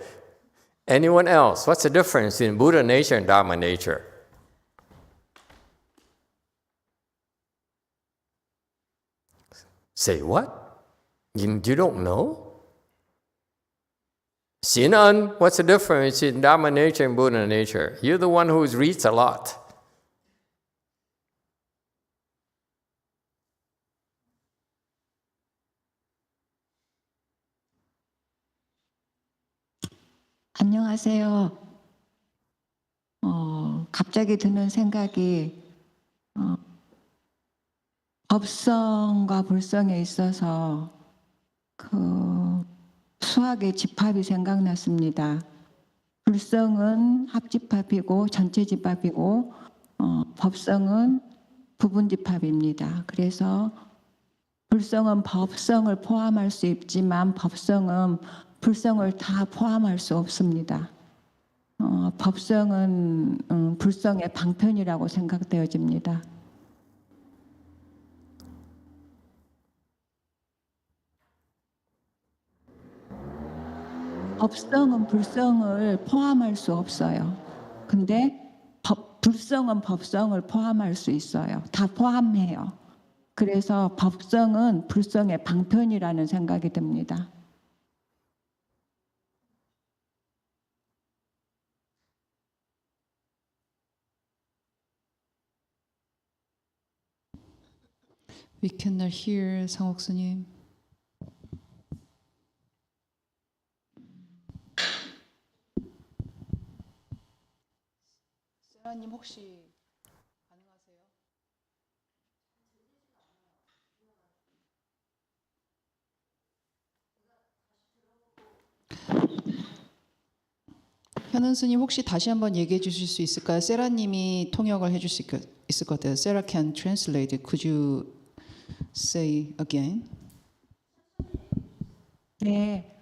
Anyone else? What's the difference in Buddha nature and Dharma nature? Say what? You don't know? Sinan, what's the difference in Dharma nature and Buddha nature? You're the one who reads a lot. 안녕하세요. 갑자기 드는 생각이 법성과 불성에 있어서 그 수학의 집합이 생각났습니다. 불성은 합집합이고 전체 집합이고 법성은 부분 집합입니다. 그래서 불성은 법성을 포함할 수 있지만 법성은 불성을 다 포함할 수 없습니다. 법성은 불성의 방편이라고 생각되어집니다. 법성은 불성을 포함할 수 없어요. 근데 불성은 법성을 포함할 수 있어요. 다 포함해요. 그래서 법성은 불성의 방편이라는 생각이 듭니다. We cannot hear 상옥 스님. 세라님 혹시 가능하세요? 현은 스님 혹시 다시 한번 얘기해 주실 수 있을까요? 세라님이 통역을 해줄 수 있을 것 같아요. Sarah can translate. Could you say again? 네,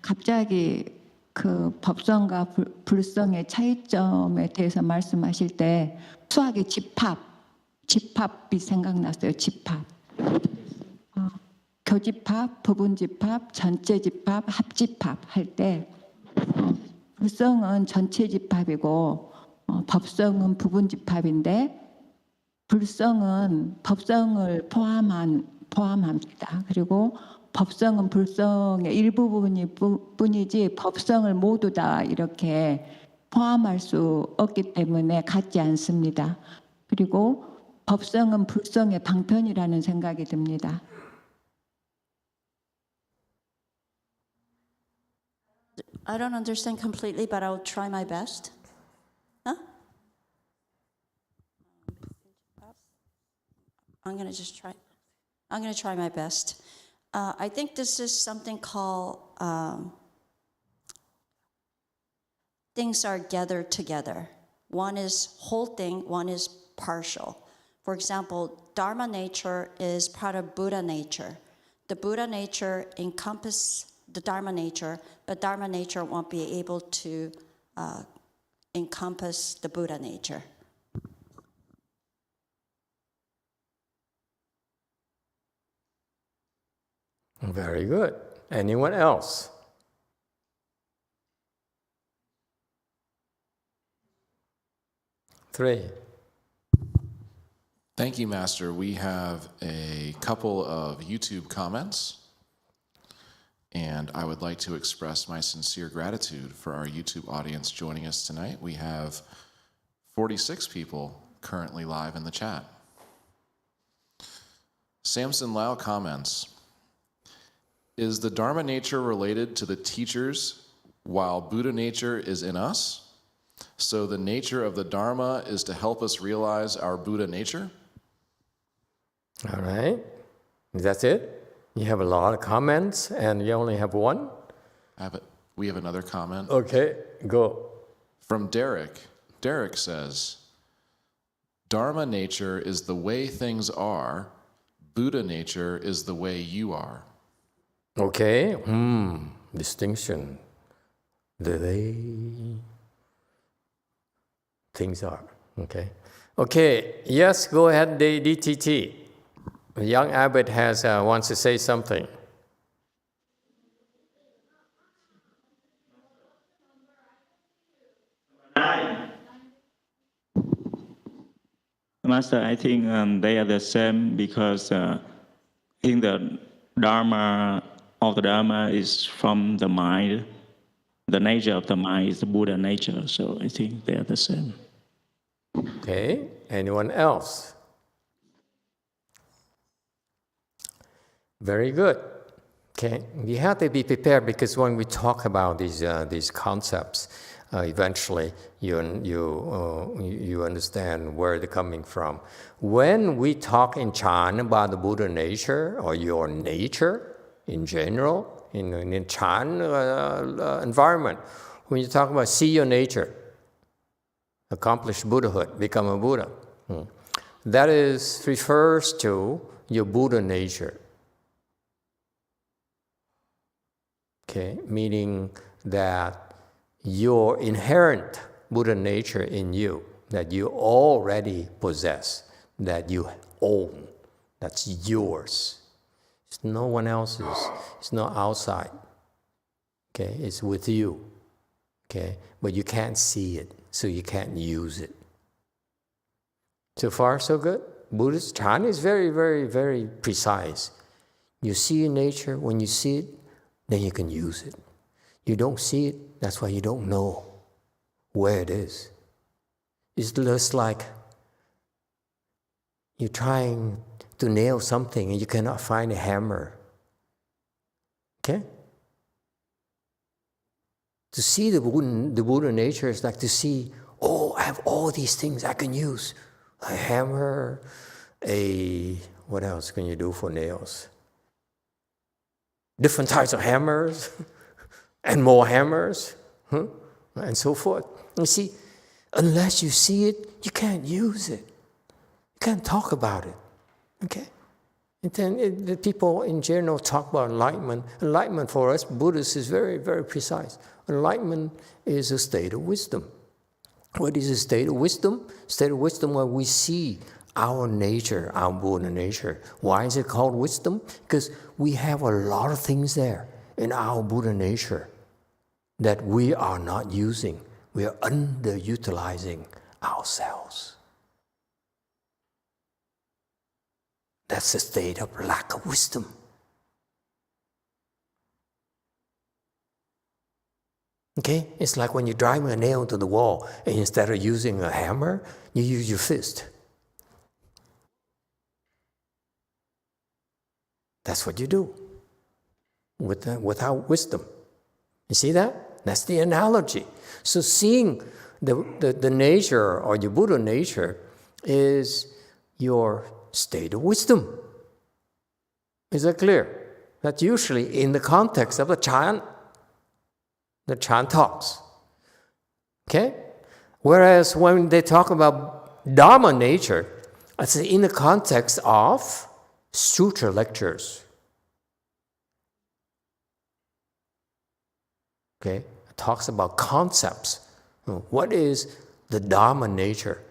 갑자기 그 법성과 불성의 차이점에 대해서 말씀하실 때 수학의 집합이 생각났어요. 집합. 교집합, 부분집합, 전체 집합, 합집합 할 때 불성은 전체 집합이고 법성은 부분 집합인데 불성은 법성을 포함합니다. 그리고 법성은 불성의 일부분이 뿐이지 법성을 모두 다 이렇게 포함할 수 없기 때문에 같지 않습니다. 그리고 법성은 불성의 방편이라는 생각이 듭니다. I don't understand completely, but I'll try my best. Huh? I'm going to try my best. I think this is something called things are gathered together. One is whole thing, one is partial. For example, Dharma nature is part of Buddha nature. The Buddha nature encompasses the Dharma nature, but Dharma nature won't be able to encompass the Buddha nature. Very good. Anyone else? Three. Thank you, Master. We have a couple of YouTube comments, and I would like to express my sincere gratitude for our YouTube audience joining us tonight. We have 46 people currently live in the chat. Samson Lau comments, is the Dharma nature related to the teachers while Buddha nature is in us? So the nature of the Dharma is to help us realize our Buddha nature? All right. That's it? You have a lot of comments and you only have one? We have another comment. Okay, go. From Derek. Derek says, Dharma nature is the way things are. Buddha nature is the way you are. Okay, distinction. The way things are, okay. Okay, yes, go ahead, DTT. Young Abbot wants to say something. Master, I think they are the same because I think the Dharma of the Dharma is from the mind. The nature of the mind is the Buddha nature, so I think they are the same. Okay, anyone else? Very good. Okay, we have to be prepared because when we talk about these concepts, eventually you understand where they're coming from. When we talk in Chan about the Buddha nature or your nature in general, in Chan environment, when you talk about see your nature, accomplish Buddhahood, become a Buddha, that refers to your Buddha nature. Okay, meaning that your inherent Buddha nature in you, that you already possess, that you own, that's yours. It's no one else's. It's not outside. Okay, it's with you. Okay, but you can't see it, so you can't use it. So far, so good. Buddhist Chan is very, very, very precise. You see in nature, when you see it, then you can use it. You don't see it, that's why you don't know where it is. It's just like you're trying to nail something and you cannot find a hammer. Okay? To see the Buddha nature is like to see, oh, I have all these things I can use. A hammer, what else can you do for nails? Different types of hammers, and more hammers, and so forth. You see, unless you see it, you can't use it. You can't talk about it, okay? And then the people in general talk about enlightenment. Enlightenment for us, Buddhists, is very, very precise. Enlightenment is a state of wisdom. What is a state of wisdom? State of wisdom where we see our nature, our Buddha nature. Why is it called wisdom? Because we have a lot of things there in our Buddha nature that we are not using. We are underutilizing ourselves. That's a state of lack of wisdom. Okay? It's like when you're driving a nail into the wall, and instead of using a hammer, you use your fist. That's what you do without wisdom. You see that? That's the analogy. So seeing the nature or your Buddha nature is your state of wisdom. Is that clear? That's usually in the context of the chant talks. Okay? Whereas when they talk about Dharma nature, it's in the context of sutra lectures. Okay? It talks about concepts. What is the Dharma nature?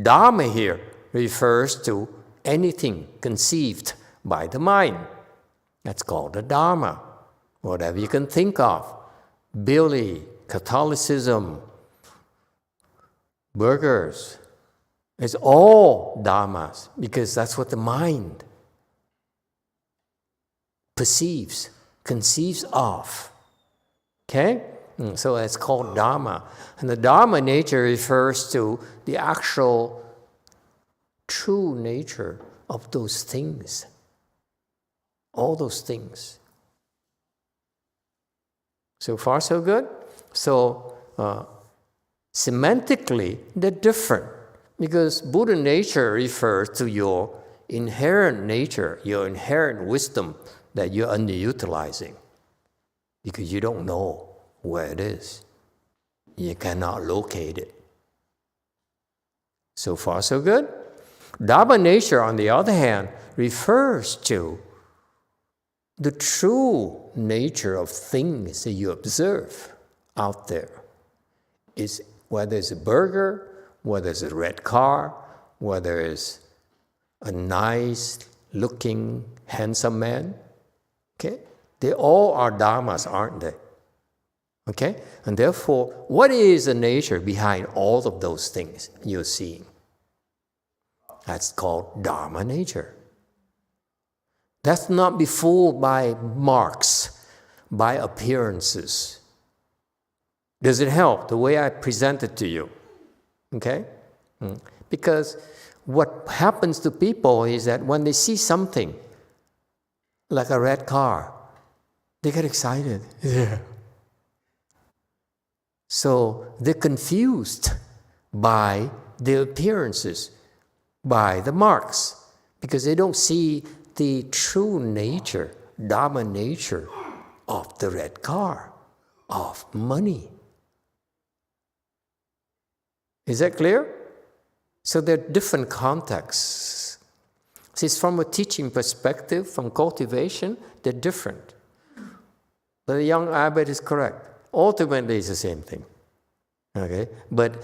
Dharma here refers to anything conceived by the mind. That's called the Dharma. Whatever you can think of. Billy, Catholicism, burgers. It's all dharmas because that's what the mind perceives, conceives of. Okay? So it's called Dharma. And the Dharma nature refers to the actual true nature of those things. All those things. So far, so good? So, semantically, they're different because Buddha nature refers to your inherent nature, your inherent wisdom that you're underutilizing because you don't know where it is. You cannot locate it. So far, so good? Dharma nature, on the other hand, refers to the true nature of things that you observe out there. Is whether it's a burger, whether it's a red car, whether it's a nice looking, handsome man. Okay? They all are dharmas, aren't they? Okay? And therefore, what is the nature behind all of those things you're seeing? That's called Dharma nature. Let's not be fooled by marks, by appearances. Does it help the way I present it to you? Okay? Because what happens to people is that when they see something, like a red car, they get excited. Yeah. So they're confused by the appearances, by the marks, because they don't see the true nature, Dharma nature of the red car, of money. Is that clear? So there are different contexts. It's from a teaching perspective, from cultivation, they're different. But the young abbot is correct. Ultimately, it's the same thing. Okay, but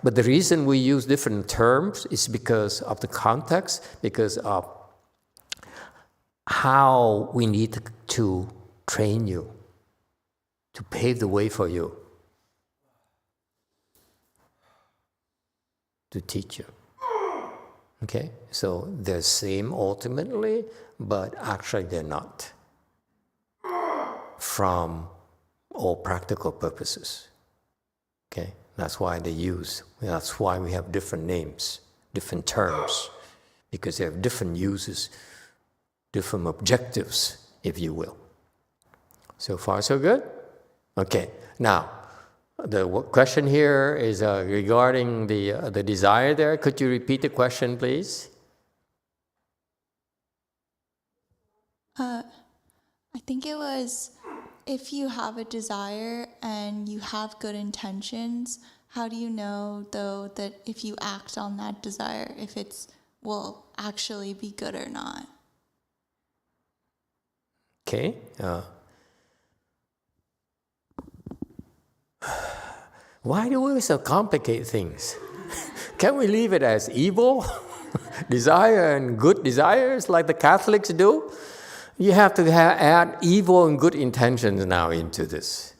but the reason we use different terms is because of the context, because of how we need to train you, to pave the way for you, to teach you. Okay, so they're same ultimately, but actually they're not from all practical purposes. Okay, that's why that's why we have different names, different terms, because they have different uses, different objectives, if you will. So far, so good? Okay, now, the question here is regarding the desire there. Could you repeat the question, please? I think it was, if you have a desire and you have good intentions, how do you know, though, that if you act on that desire, if it will actually be good or not? Okay. Why do we so complicate things? Can we leave it as evil desire and good desires like the Catholics do? You have to add evil and good intentions now into this.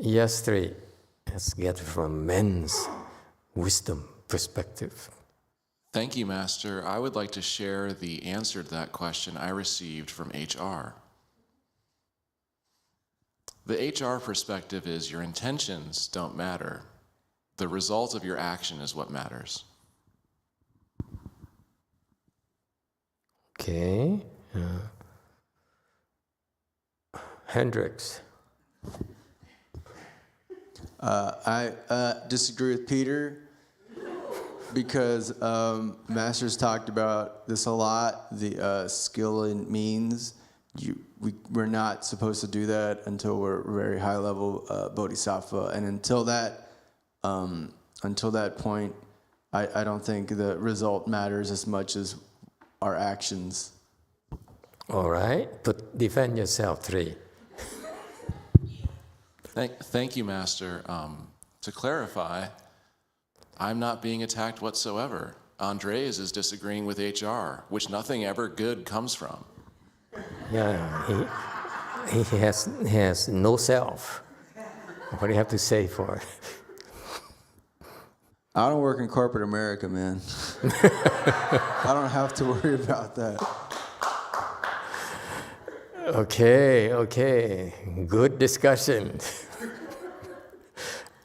Yes, 3. Let's get from men's wisdom perspective. Thank you, Master. I would like to share the answer to that question I received from HR. The HR perspective is your intentions don't matter. The result of your action is what matters. Okay. Hendricks. I disagree with Peter because Masters talked about this a lot, the skill and means. We're not supposed to do that until we're very high level bodhisattva, and until that point, I don't think the result matters as much as our actions. All right, but defend yourself, 3. Thank you, Master. To clarify, I'm not being attacked whatsoever. Andres is disagreeing with HR, which nothing ever good comes from. Yeah, he has no self. What do you have to say for it? I don't work in corporate America, man. I don't have to worry about that. Okay. Good discussion.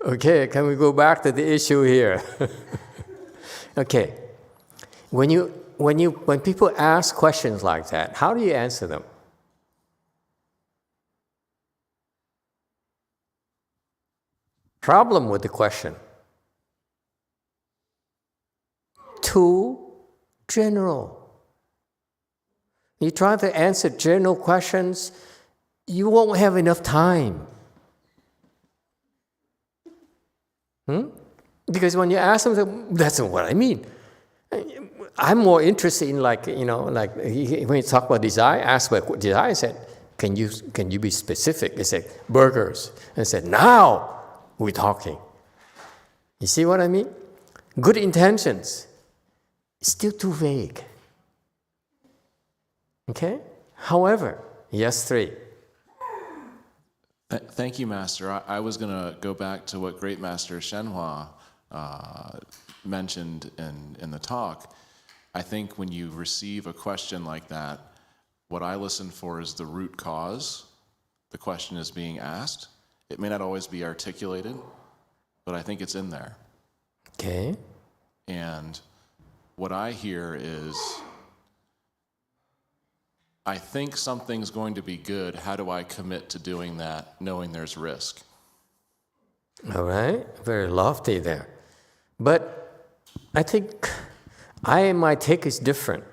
Okay, can we go back to the issue here? Okay. When people ask questions like that, how do you answer them? Problem with the question. Too general. You try to answer general questions, you won't have enough time. Because when you ask them, that's what I mean. I'm more interested in when you talk about desire, ask what desire. I said, can you be specific? They said, burgers. And I said, now we're talking. You see what I mean? Good intentions, still too vague. Okay? However, yes, 3. Thank you, Master. I was going to go back to what Great Master YongHua mentioned in the talk. I think when you receive a question like that, what I listen for is the root cause the question is being asked. It may not always be articulated, but I think it's in there. Okay. And what I hear is, I think something's going to be good. How do I commit to doing that, knowing there's risk? All right, very lofty there. But I think my take is different,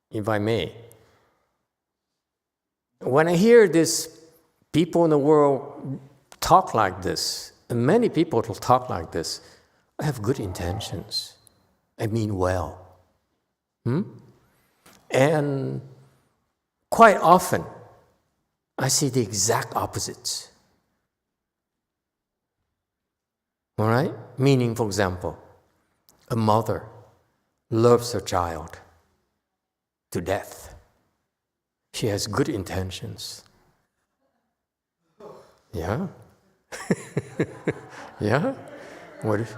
if I may. When I hear this, people in the world talk like this, and many people will talk like this, I have good intentions. I mean well. And quite often, I see the exact opposites. All right? Meaning, for example, a mother loves her child to death. She has good intentions. Yeah? Yeah? What if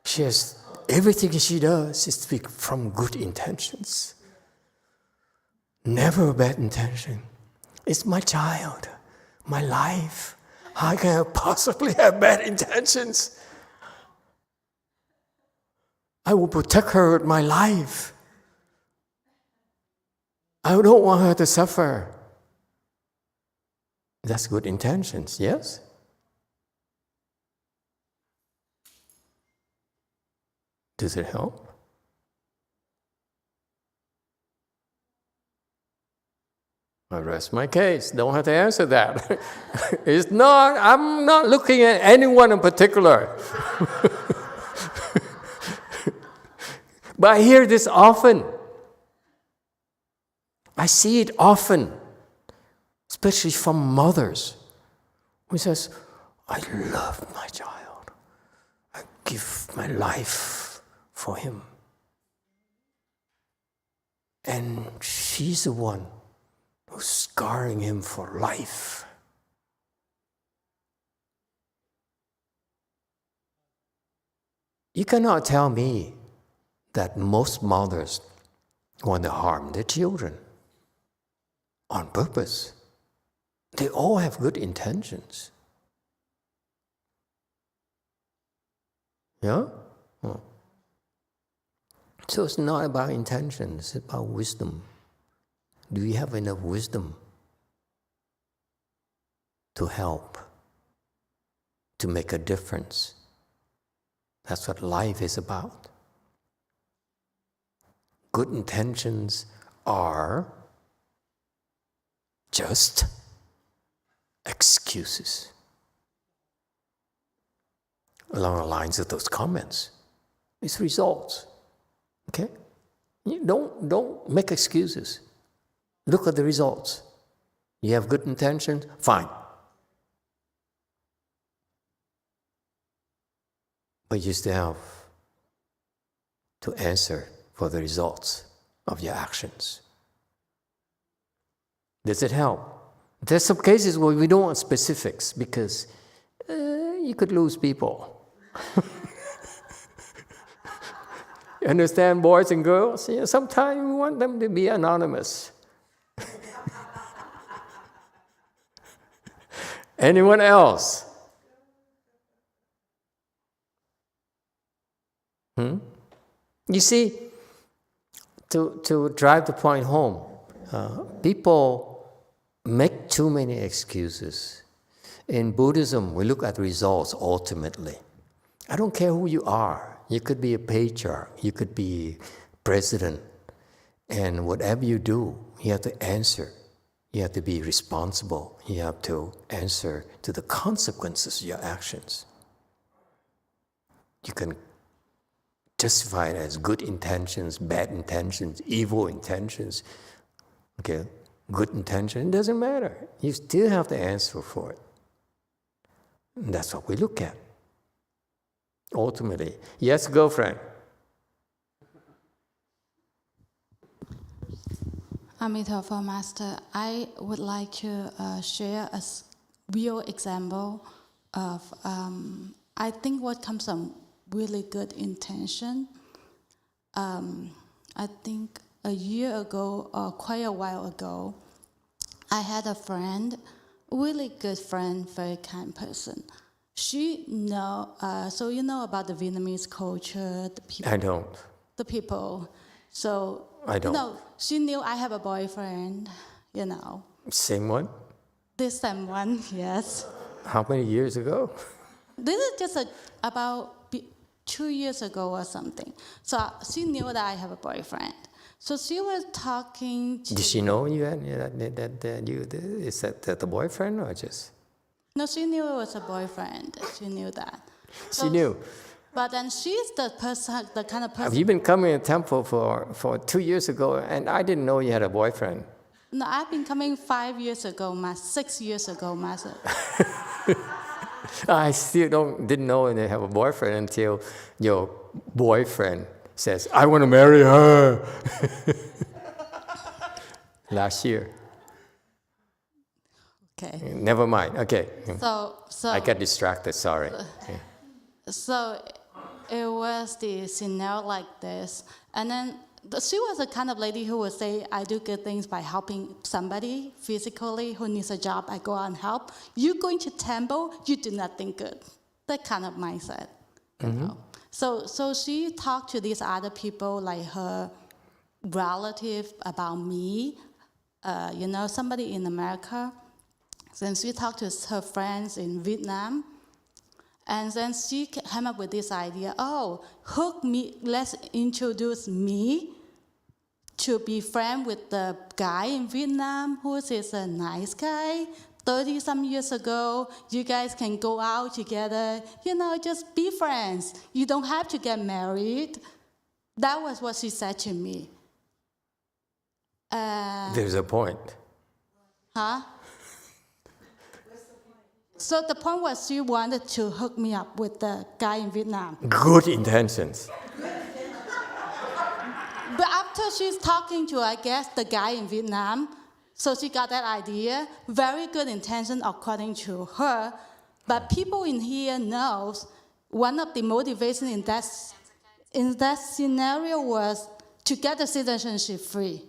she has everything she does is from good intentions. Never a bad intention. It's my child, my life. How can I possibly have bad intentions? I will protect her with my life. I don't want her to suffer. That's good intentions, yes? Does it help? I rest my case. Don't have to answer that. It's not, I'm not looking at anyone in particular. But I hear this often. I see it often, especially from mothers who says, I love my child. I give my life for him. And she's the one who's scarring him for life. You cannot tell me that most mothers want to harm their children on purpose. They all have good intentions. Yeah? Oh. So it's not about intentions, it's about wisdom. Do you have enough wisdom to help, to make a difference? That's what life is about. Good intentions are just excuses. Along the lines of those comments, it's results. Okay? You don't make excuses. Look at the results. You have good intentions, fine. But you still have to answer for the results of your actions. Does it help? There's some cases where we don't want specifics because you could lose people. You understand, boys and girls? You know, sometimes we want them to be anonymous. Anyone else? You see, to drive the point home, people make too many excuses. In Buddhism, we look at results ultimately. I don't care who you are. You could be a patriarch, you could be president, and whatever you do, you have to answer. You have to be responsible. You have to answer to the consequences of your actions. You can justify it as good intentions, bad intentions, evil intentions. Okay, good intention, it doesn't matter. You still have to answer for it. And that's what we look at. Ultimately. Yes, girlfriend. Emitofuo Master, I would like to share a real example of, I think what comes from really good intention. I think a year ago, or quite a while ago, I had a friend, really good friend, very kind person. She so you know about the Vietnamese culture, the people. I don't. The people. So, I don't. She knew I have a boyfriend, Same one? The same one, yes. How many years ago? This is just about 2 years ago or something. So she knew that I have a boyfriend. So she was talking to... Did she know you had is that the boyfriend or just... No, she knew it was a boyfriend. She knew that. She knew. But then she's the kind of person... Have you been coming to temple for 2 years ago and I didn't know you had a boyfriend? No, I've been coming 5 years ago, 6 years ago, Master. I still didn't know you have a boyfriend until your boyfriend says, I want to marry her. Last year. Okay. Never mind. Okay. So I got distracted, sorry. So it was the scenario like this. And then she was the kind of lady who would say, I do good things by helping somebody physically who needs a job. I go out and help. You going to temple, you do nothing good. That kind of mindset. You know? So she talked to these other people, like her relative, about me, somebody in America. Then she talked to her friends in Vietnam. And then she came up with this idea, let's introduce me to be friends with the guy in Vietnam who is a nice guy. 30-some years ago, you guys can go out together, just be friends. You don't have to get married. That was what she said to me. There's a point. Huh? So the point was she wanted to hook me up with the guy in Vietnam. Good intentions. But after she's talking to, I guess, the guy in Vietnam, so she got that idea. Very good intention according to her. But people in here knows one of the motivations in that scenario was to get the citizenship free.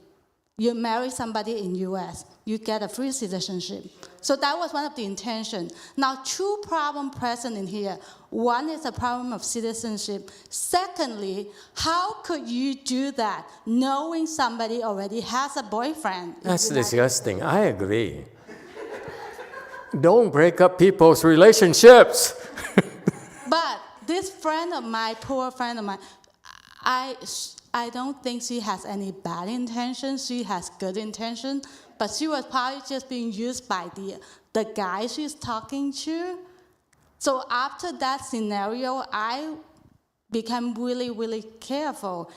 you marry somebody in US, you get a free citizenship. So that was one of the intentions. Now, two problems present in here. One is a problem of citizenship. Secondly, how could you do that knowing somebody already has a boyfriend? That's disgusting. I agree. Don't break up people's relationships. But this friend of mine, poor friend of mine, I don't think she has any bad intentions. She has good intentions, but she was probably just being used by the guy she's talking to. So after that scenario, I became really, really careful.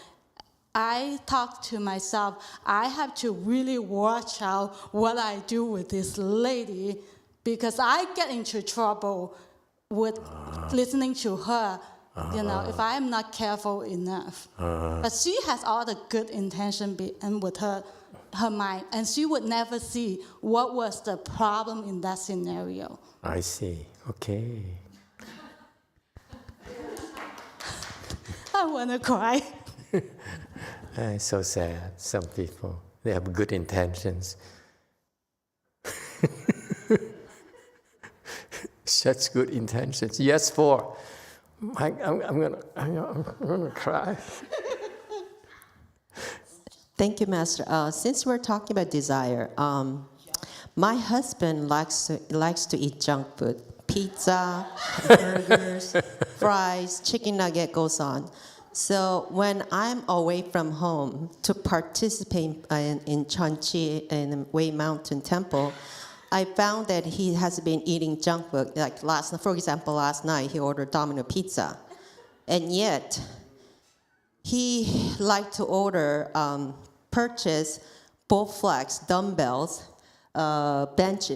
I talked to myself, I have to really watch out what I do with this lady because I get into trouble with listening to her. You know, if I am not careful enough. But she has all the good intention and with her mind, and she would never see what was the problem in that scenario. I see. Okay. I want to cry. It's so sad. Some people, they have good intentions. Such good intentions. Yes, for. I'm gonna cry. Thank you, Master. Since we're talking about desire, my husband likes to eat junk food, pizza, burgers, fries, chicken nugget, goes on. So when I'm away from home to participate in Chanchi in Wei Mountain Temple, I found that he has been eating junk food. Like for example, last night he ordered Domino pizza, and yet he liked to purchase Bowflex dumbbells, bench,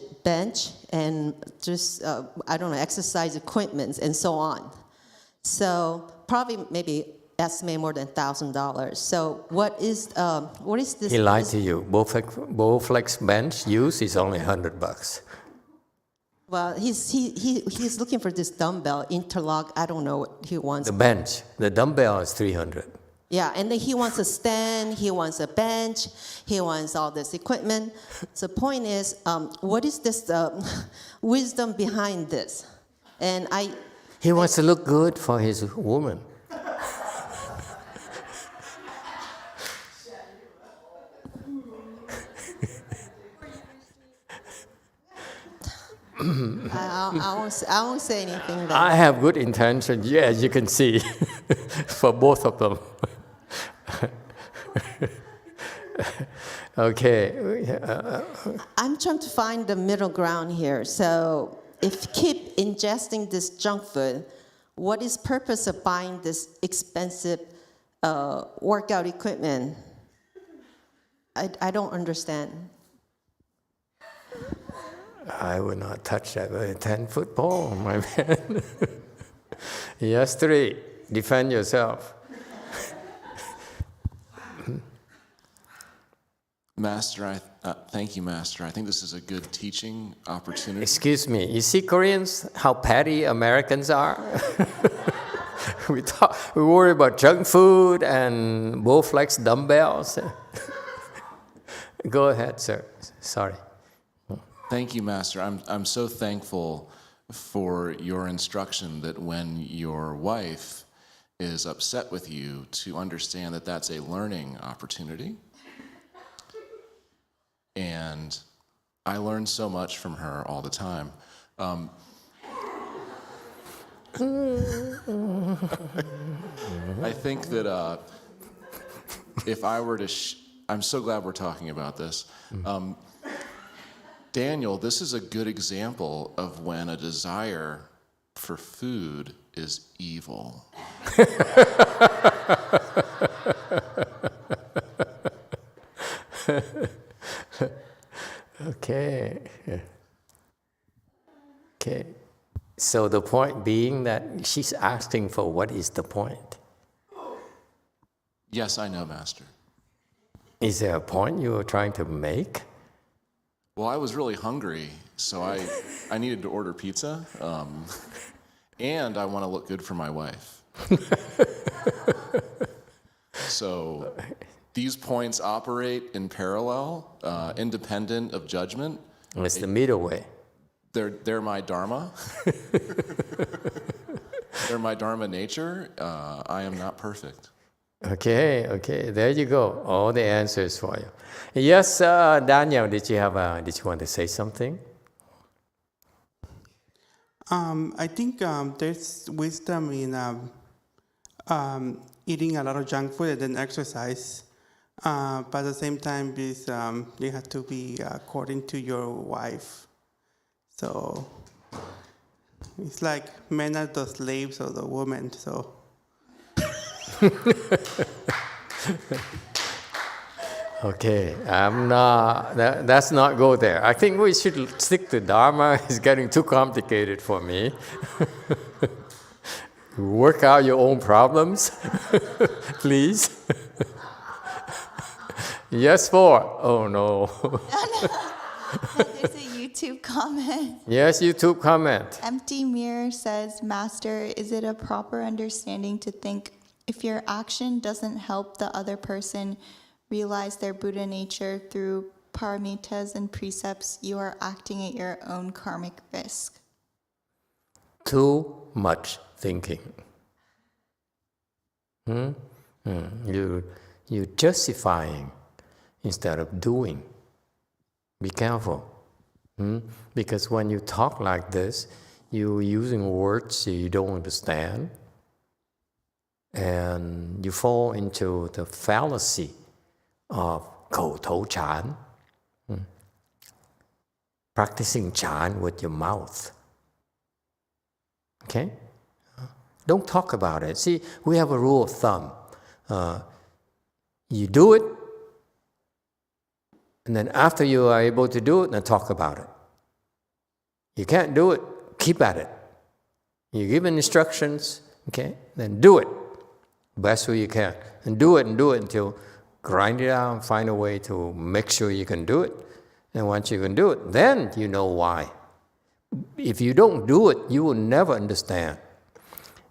and just exercise equipment and so on. So probably maybe estimate more than $1,000. So what is this? He lied to you. Bowflex bench use is only $100. Well, he's looking for this dumbbell interlock. I don't know what he wants. The bench, the dumbbell is $300. Yeah, and then he wants a stand, he wants a bench, he wants all this equipment. So the point is, what is this wisdom behind this? And he wants to look good for his woman. I won't say anything. Then. I have good intention, as you can see, for both of them. Okay. I'm trying to find the middle ground here. So if you keep ingesting this junk food, what is purpose of buying this expensive workout equipment? I don't understand. I would not touch that with a 10-foot pole, my man. Yes, 3. Defend yourself. Master, thank you, Master. I think this is a good teaching opportunity. Excuse me, you see Koreans, how petty Americans are? we worry about junk food and Bowflex dumbbells. Go ahead, sir. Sorry. Thank you, Master. I'm so thankful for your instruction that when your wife is upset with you, to understand that that's a learning opportunity. And I learn so much from her all the time. I think that if I were to, I'm so glad we're talking about this. Daniel, this is a good example of when a desire for food is evil. Okay. Okay. So the point being that she's asking for what is the point? Yes, I know, Master. Is there a point you were trying to make? Well, I was really hungry, so I needed to order pizza, and I want to look good for my wife. So these points operate in parallel, independent of judgment. It's the middle way. They're my Dharma. They're my Dharma nature. I am not perfect. Okay, there you go. All the answers for you. Yes, Daniel, did you want to say something? I think there's wisdom in eating a lot of junk food and then exercise. But at the same time, you have to be according to your wife. So it's like men are the slaves of the woman. So. Okay, let's not go there. I think we should stick to Dharma. It's getting too complicated for me. Work out your own problems, please. Yes, 4. Oh no. There's a YouTube comment. Yes, YouTube comment. Empty Mirror says, Master, is it a proper understanding to think if your action doesn't help the other person realize their Buddha nature through paramitas and precepts, you are acting at your own karmic risk? Too much thinking. You're justifying instead of doing. Be careful. Because when you talk like this, you're using words you don't understand, and you fall into the fallacy of 口头禅, practicing Chan with your mouth. Okay? Don't talk about it. See, we have a rule of thumb. You do it, and then after you are able to do it, then talk about it. You can't do it, keep at it. You give instructions, okay, then do it best way you can. And do it until grind it out and find a way to make sure you can do it. And once you can do it, then you know why. If you don't do it, you will never understand.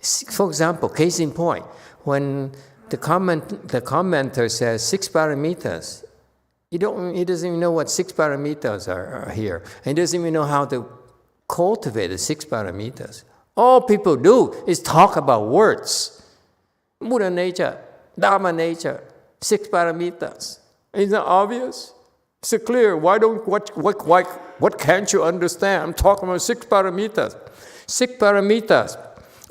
For example, case in point, when the commenter says 6 paramitas, he doesn't even know what 6 paramitas are here. He doesn't even know how to cultivate the 6 paramitas. All people do is talk about words. Buddha nature, Dharma nature, 6 paramitas. Isn't that obvious? It's clear. What can't you understand? I'm talking about 6 paramitas. 6 paramitas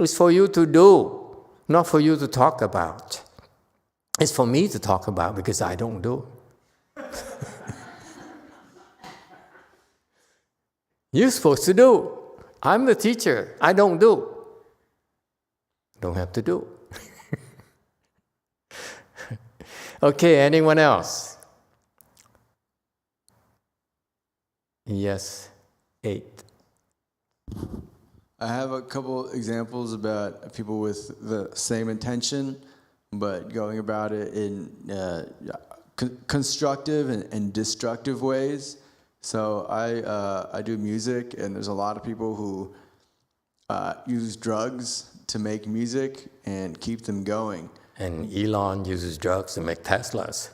is for you to do, not for you to talk about. It's for me to talk about because I don't do. You're supposed to do. I'm the teacher. I don't do. Don't have to do. Okay, anyone else? Yes, 8. I have a couple examples about people with the same intention, but going about it in constructive and destructive ways. So I do music, and there's a lot of people who use drugs to make music and keep them going. And Elon uses drugs to make Teslas.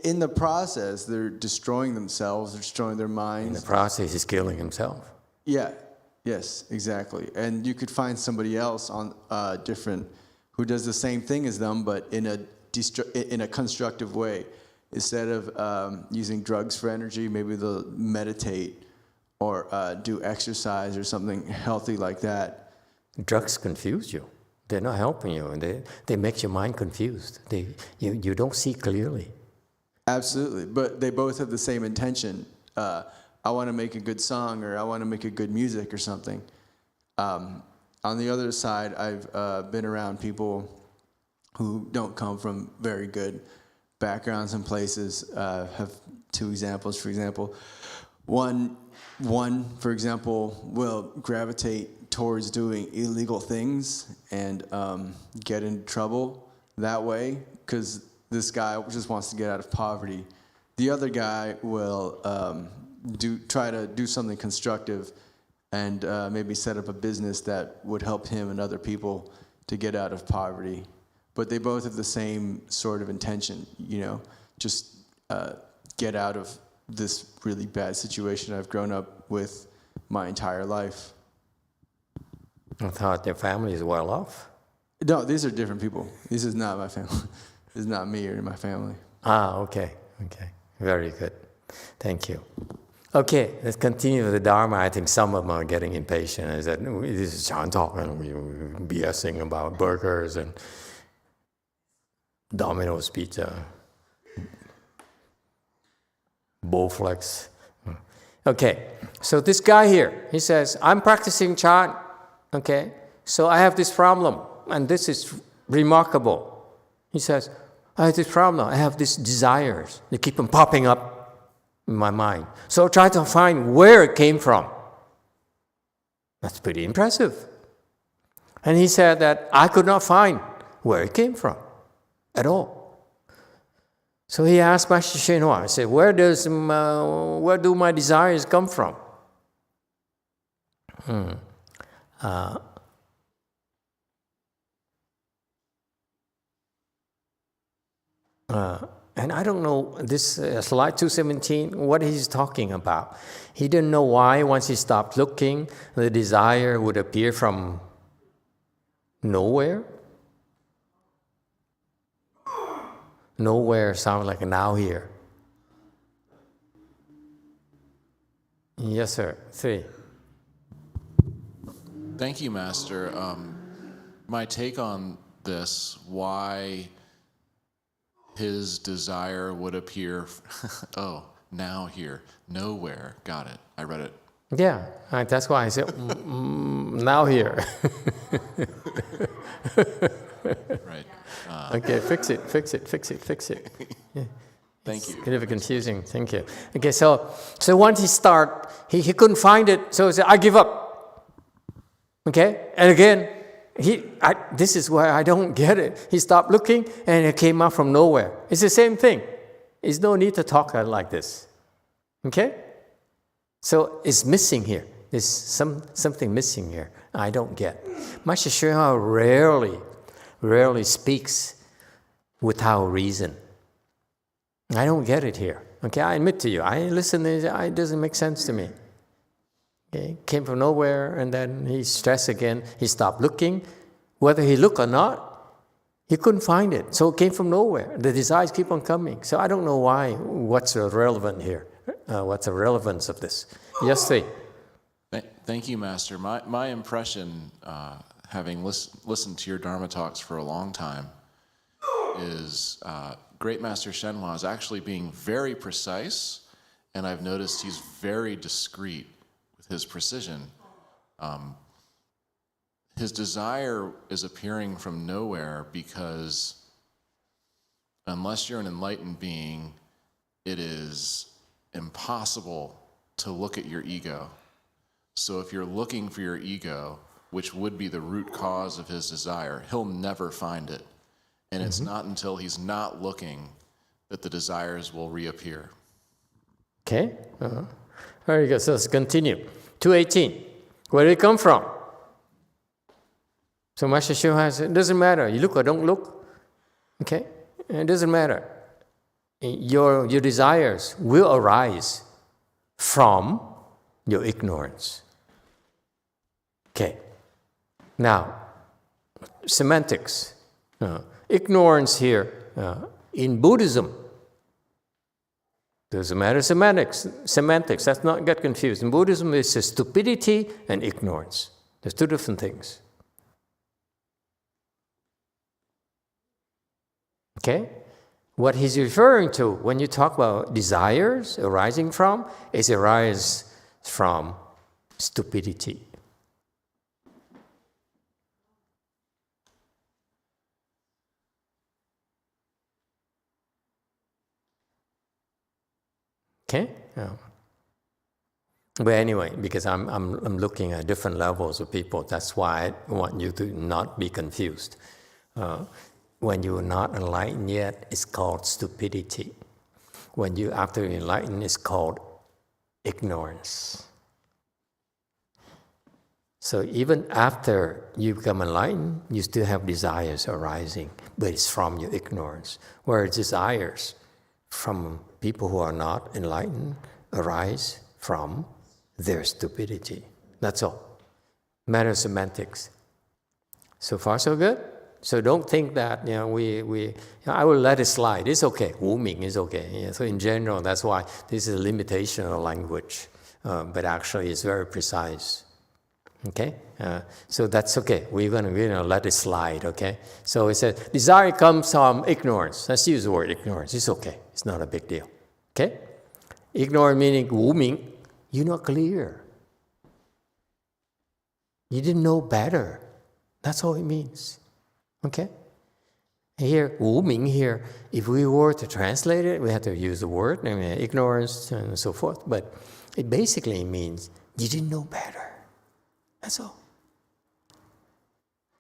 In the process, they're destroying themselves, they're destroying their minds. In the process, he's killing himself. Yeah, yes, exactly. And you could find somebody else on who does the same thing as them, but in a constructive way. Instead of using drugs for energy, maybe they'll meditate or do exercise or something healthy like that. Drugs confuse you. They're not helping you, and they make your mind confused. You don't see clearly. Absolutely, but they both have the same intention. I want to make a good song, or I want to make a good music or something. On the other side, I've been around people who don't come from very good backgrounds and places. Have 2 examples. For example, one, for example, will gravitate towards doing illegal things and get in trouble that way, because this guy just wants to get out of poverty. The other guy will try to do something constructive and maybe set up a business that would help him and other people to get out of poverty. but they both have the same sort of intention, just get out of this really bad situation I've grown up with my entire life. I thought their family is well off. No, these are different people. This is not my family. This is not me or my family. Okay. Very good. Thank you. Okay, let's continue with the Dharma. I think some of them are getting impatient. I said, this is Chan talk, and we're BSing about burgers and Domino's pizza, Bowflex. Okay, so this guy here, he says, I'm practicing Chan, okay? So I have this problem, and this is remarkable. He says, I have this problem, I have these desires. They keep on popping up in my mind. So I try to find where it came from. That's pretty impressive. And he said that I could not find where it came from at all. So he asked Master YongHua, I said, where do my desires come from? And I don't know, this slide 217, what he's talking about. He didn't know why, once he stopped looking, the desire would appear from nowhere. Nowhere sounds like now here. Yes, sir. 3. Thank you, Master. My take on this, why his desire would appear, now here, nowhere. Got it. I read it. Yeah, that's why I said, now here. Right. Okay, fix it. Yeah. Thank you. It's kind of confusing. Thank you. Okay, so once he start, he couldn't find it, so he said, I give up. Okay, and again, this is where I don't get it. He stopped looking, and it came out from nowhere. It's the same thing. There's no need to talk like this. Okay? So it's missing here. There's something missing here. I don't get. Master YongHua rarely speaks without reason. I don't get it here. Okay, I admit to you. I listen, it doesn't make sense to me. Okay, came from nowhere, and then he stressed again. He stopped looking. Whether he looked or not, he couldn't find it. So it came from nowhere. The desires keep on coming. So I don't know why. What's relevant here? What's the relevance of this? Yes, Sri. Thank you, Master. My impression, having listened to your Dharma talks for a long time, is Great Master YongHua is actually being very precise, and I've noticed he's very discreet with his precision. His desire is appearing from nowhere because unless you're an enlightened being, it is impossible to look at your ego. So if you're looking for your ego, which would be the root cause of his desire, he'll never find it. And it's not until he's not looking that the desires will reappear. Okay. Very good. So let's continue. 218. Where did it come from? So Master YongHua said, it doesn't matter. You look or don't look. Okay? It doesn't matter. Your desires will arise from your ignorance. Okay. Now, semantics. Ignorance here in Buddhism doesn't matter. Semantics. Let's not get confused. In Buddhism, it's stupidity and ignorance. There's two different things. Okay? What he's referring to when you talk about desires arising from is arise from stupidity. Okay? But anyway, because I'm looking at different levels of people, that's why I want you to not be confused. When you're not enlightened yet, it's called stupidity. When you after you're enlightened, it's called ignorance. So even after you become enlightened, you still have desires arising, but it's from your ignorance. Whereas desires from people who are not enlightened arise from their stupidity. That's all. Matter of semantics. So far, so good. So don't think that I will let it slide. It's okay. Wu Ming is okay. Yeah, so in general, that's why this is a limitation of language, but actually it's very precise. Okay, so that's okay. We're gonna let it slide. Okay. So it says desire comes from ignorance. Let's use the word ignorance. It's okay. It's not a big deal. Okay. Ignorance meaning Wu Ming. You're not clear. You didn't know better. That's all it means. Okay? Here, Wu Ming here, if we were to translate it, we have to use the word, ignorance and so forth, but it basically means you didn't know better. That's all.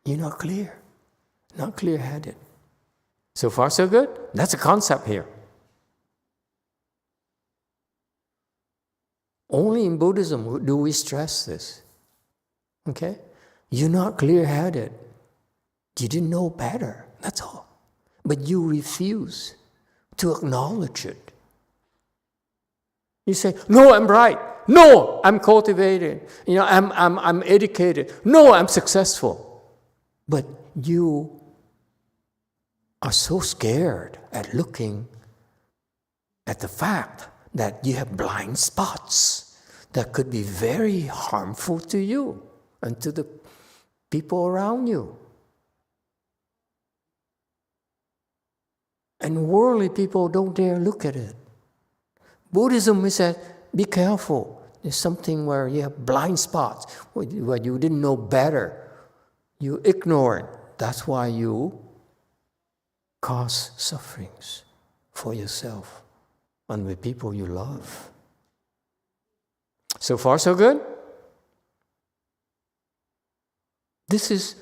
You're not clear. Not clear-headed. So far, so good? That's a concept here. Only in Buddhism do we stress this. Okay? You're not clear-headed. You didn't know better. That's all. But you refuse to acknowledge it. You say, no, I'm right. No, I'm cultivated. I'm educated. No, I'm successful. But you are so scared at looking at the fact that you have blind spots that could be very harmful to you and to the people around you. And worldly people don't dare look at it. Buddhism is that, be careful. There's something where you have blind spots, where you didn't know better. You ignorant. That's why you cause sufferings for yourself and with people you love. So far, so good? This is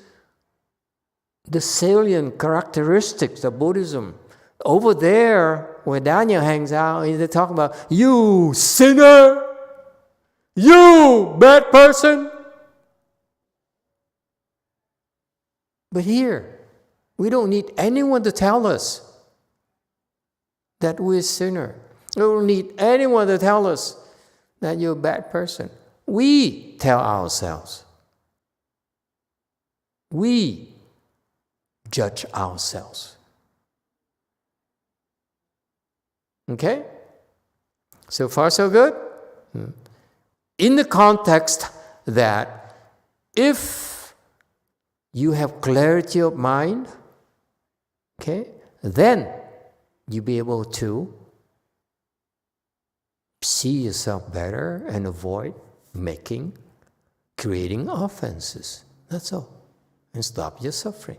the salient characteristics of Buddhism. Over there, where Daniel hangs out, they talk about, you sinner, you bad person. But here, we don't need anyone to tell us that we're a sinner. We don't need anyone to tell us that you're a bad person. We tell ourselves. We judge ourselves. Okay? So far, so good? In the context that if you have clarity of mind, okay, then you'll be able to see yourself better and avoid creating offenses. That's all. And stop your suffering.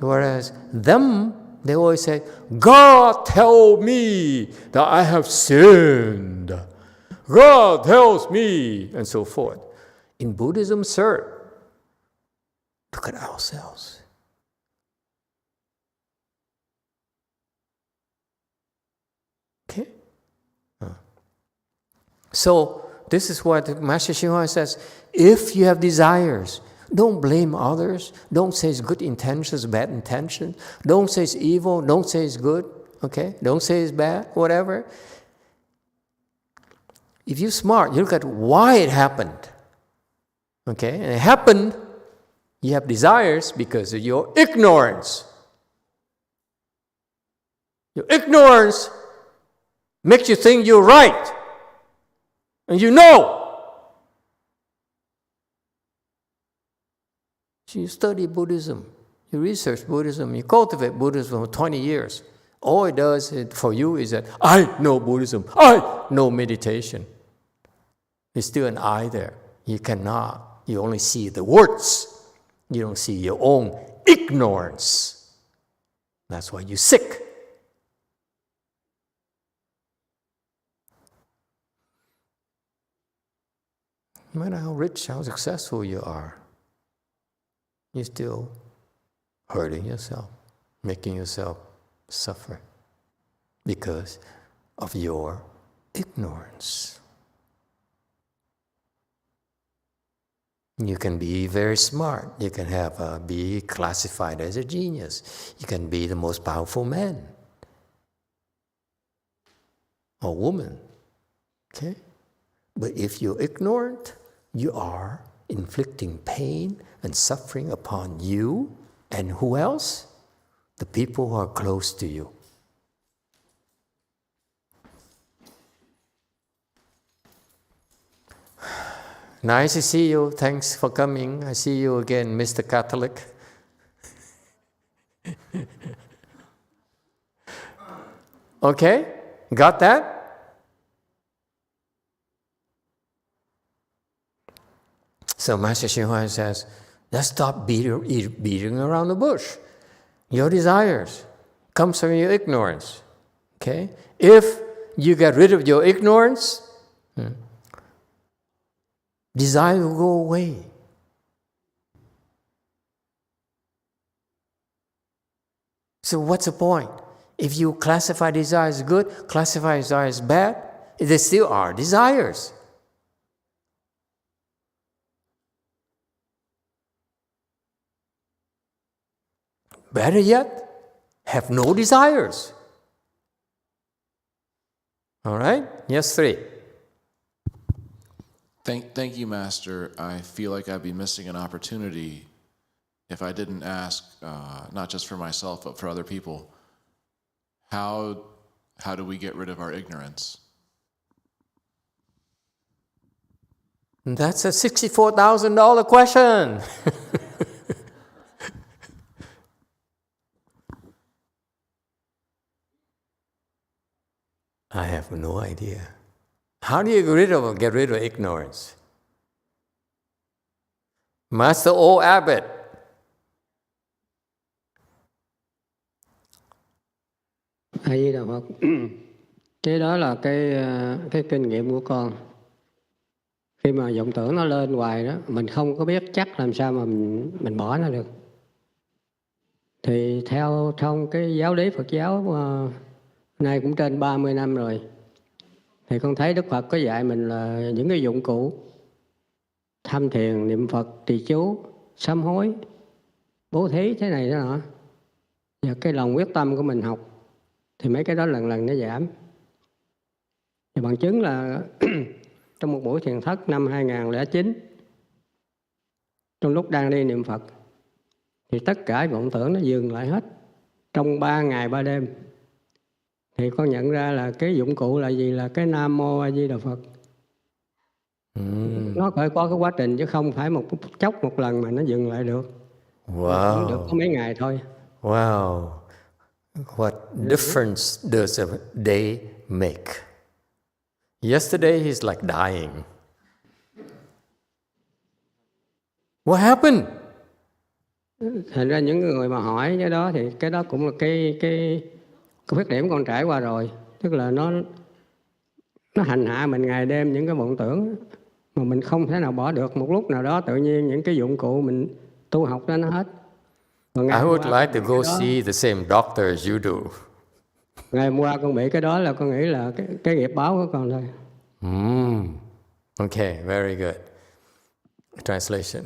Whereas they always say, God tell me that I have sinned. God tells me, and so forth. In Buddhism, sir, look at ourselves. Okay? So, this is what Master YongHua says. If you have desires, don't blame others. Don't say it's good intentions, bad intentions. Don't say it's evil. Don't say it's good. Okay? Don't say it's bad, whatever. If you're smart, you look at why it happened. Okay? And it happened, you have desires because of your ignorance. Your ignorance makes you think you're right. And you know. So you study Buddhism, you research Buddhism, you cultivate Buddhism for 20 years. All it does for you is that, I know Buddhism, I know meditation. There's still an I there. You cannot. You only see the words. You don't see your own ignorance. That's why you're sick. No matter how rich, how successful you are, you're still hurting yourself, making yourself suffer because of your ignorance. You can be very smart. You can be classified as a genius. You can be the most powerful man or woman. Okay? But if you're ignorant, you are inflicting pain and suffering upon you and who else? The people who are close to you. Nice to see you. Thanks for coming. I see you again, Mr. Catholic. Okay? Got that? So Master YongHua says, let's stop beating around the bush. Your desires comes from your ignorance. Okay? If you get rid of your ignorance, desire will go away. So what's the point? If you classify desires as good, classify desires as bad, they still are desires. Better yet, have no desires. All right? Yes, 3. Thank you, Master. I feel like I'd be missing an opportunity if I didn't ask, not just for myself, but for other people, how do we get rid of our ignorance? That's a $64,000 question. I have no idea. How do you get rid of ignorance? Master O. Abbott. A Di Đà Phật. Cái đó là cái kinh nghiệm của con. Khi mà vọng tưởng nó lên hoài đó, mình không có biết chắc làm sao mà mình bỏ nó được. Thì theo trong cái giáo lý Phật giáo nay cũng trên 30 năm rồi, thì con thấy Đức Phật có dạy mình là những cái dụng cụ tham thiền, niệm Phật, trì chú, sám hối, bố thí thế này đó nọ, và cái lòng quyết tâm của mình học, thì mấy cái đó lần lần nó giảm. Và bằng chứng là trong một buổi thiền thất năm 2009, trong lúc đang đi niệm Phật, thì tất cả vọng tưởng nó dừng lại hết trong 3 ngày 3 đêm. Thì con nhận ra là cái dụng cụ là gì? Là cái Nam Mô A Di Đà Phật. Nó phải có cái quá trình, chứ không phải một chốc một lần mà nó dừng lại được. Wow. Nó được có mấy ngày thôi. Wow. What difference does a day make? Yesterday he's like dying. What happened? Thành ra những người mà hỏi cái đó thì cái đó cũng là cái khuyết điểm con trải qua rồi. Tức là nó hành hạ mình ngày đêm, những cái vọng tưởng mà mình không thể nào bỏ được. Một lúc nào đó tự nhiên những cái dụng cụ mình tu học đó nó hết. I would like to go see the same doctor as you do. Ngày hôm qua con bị cái đó là con nghĩ là cái nghiệp báo của con thôi. Okay, very good. Translation.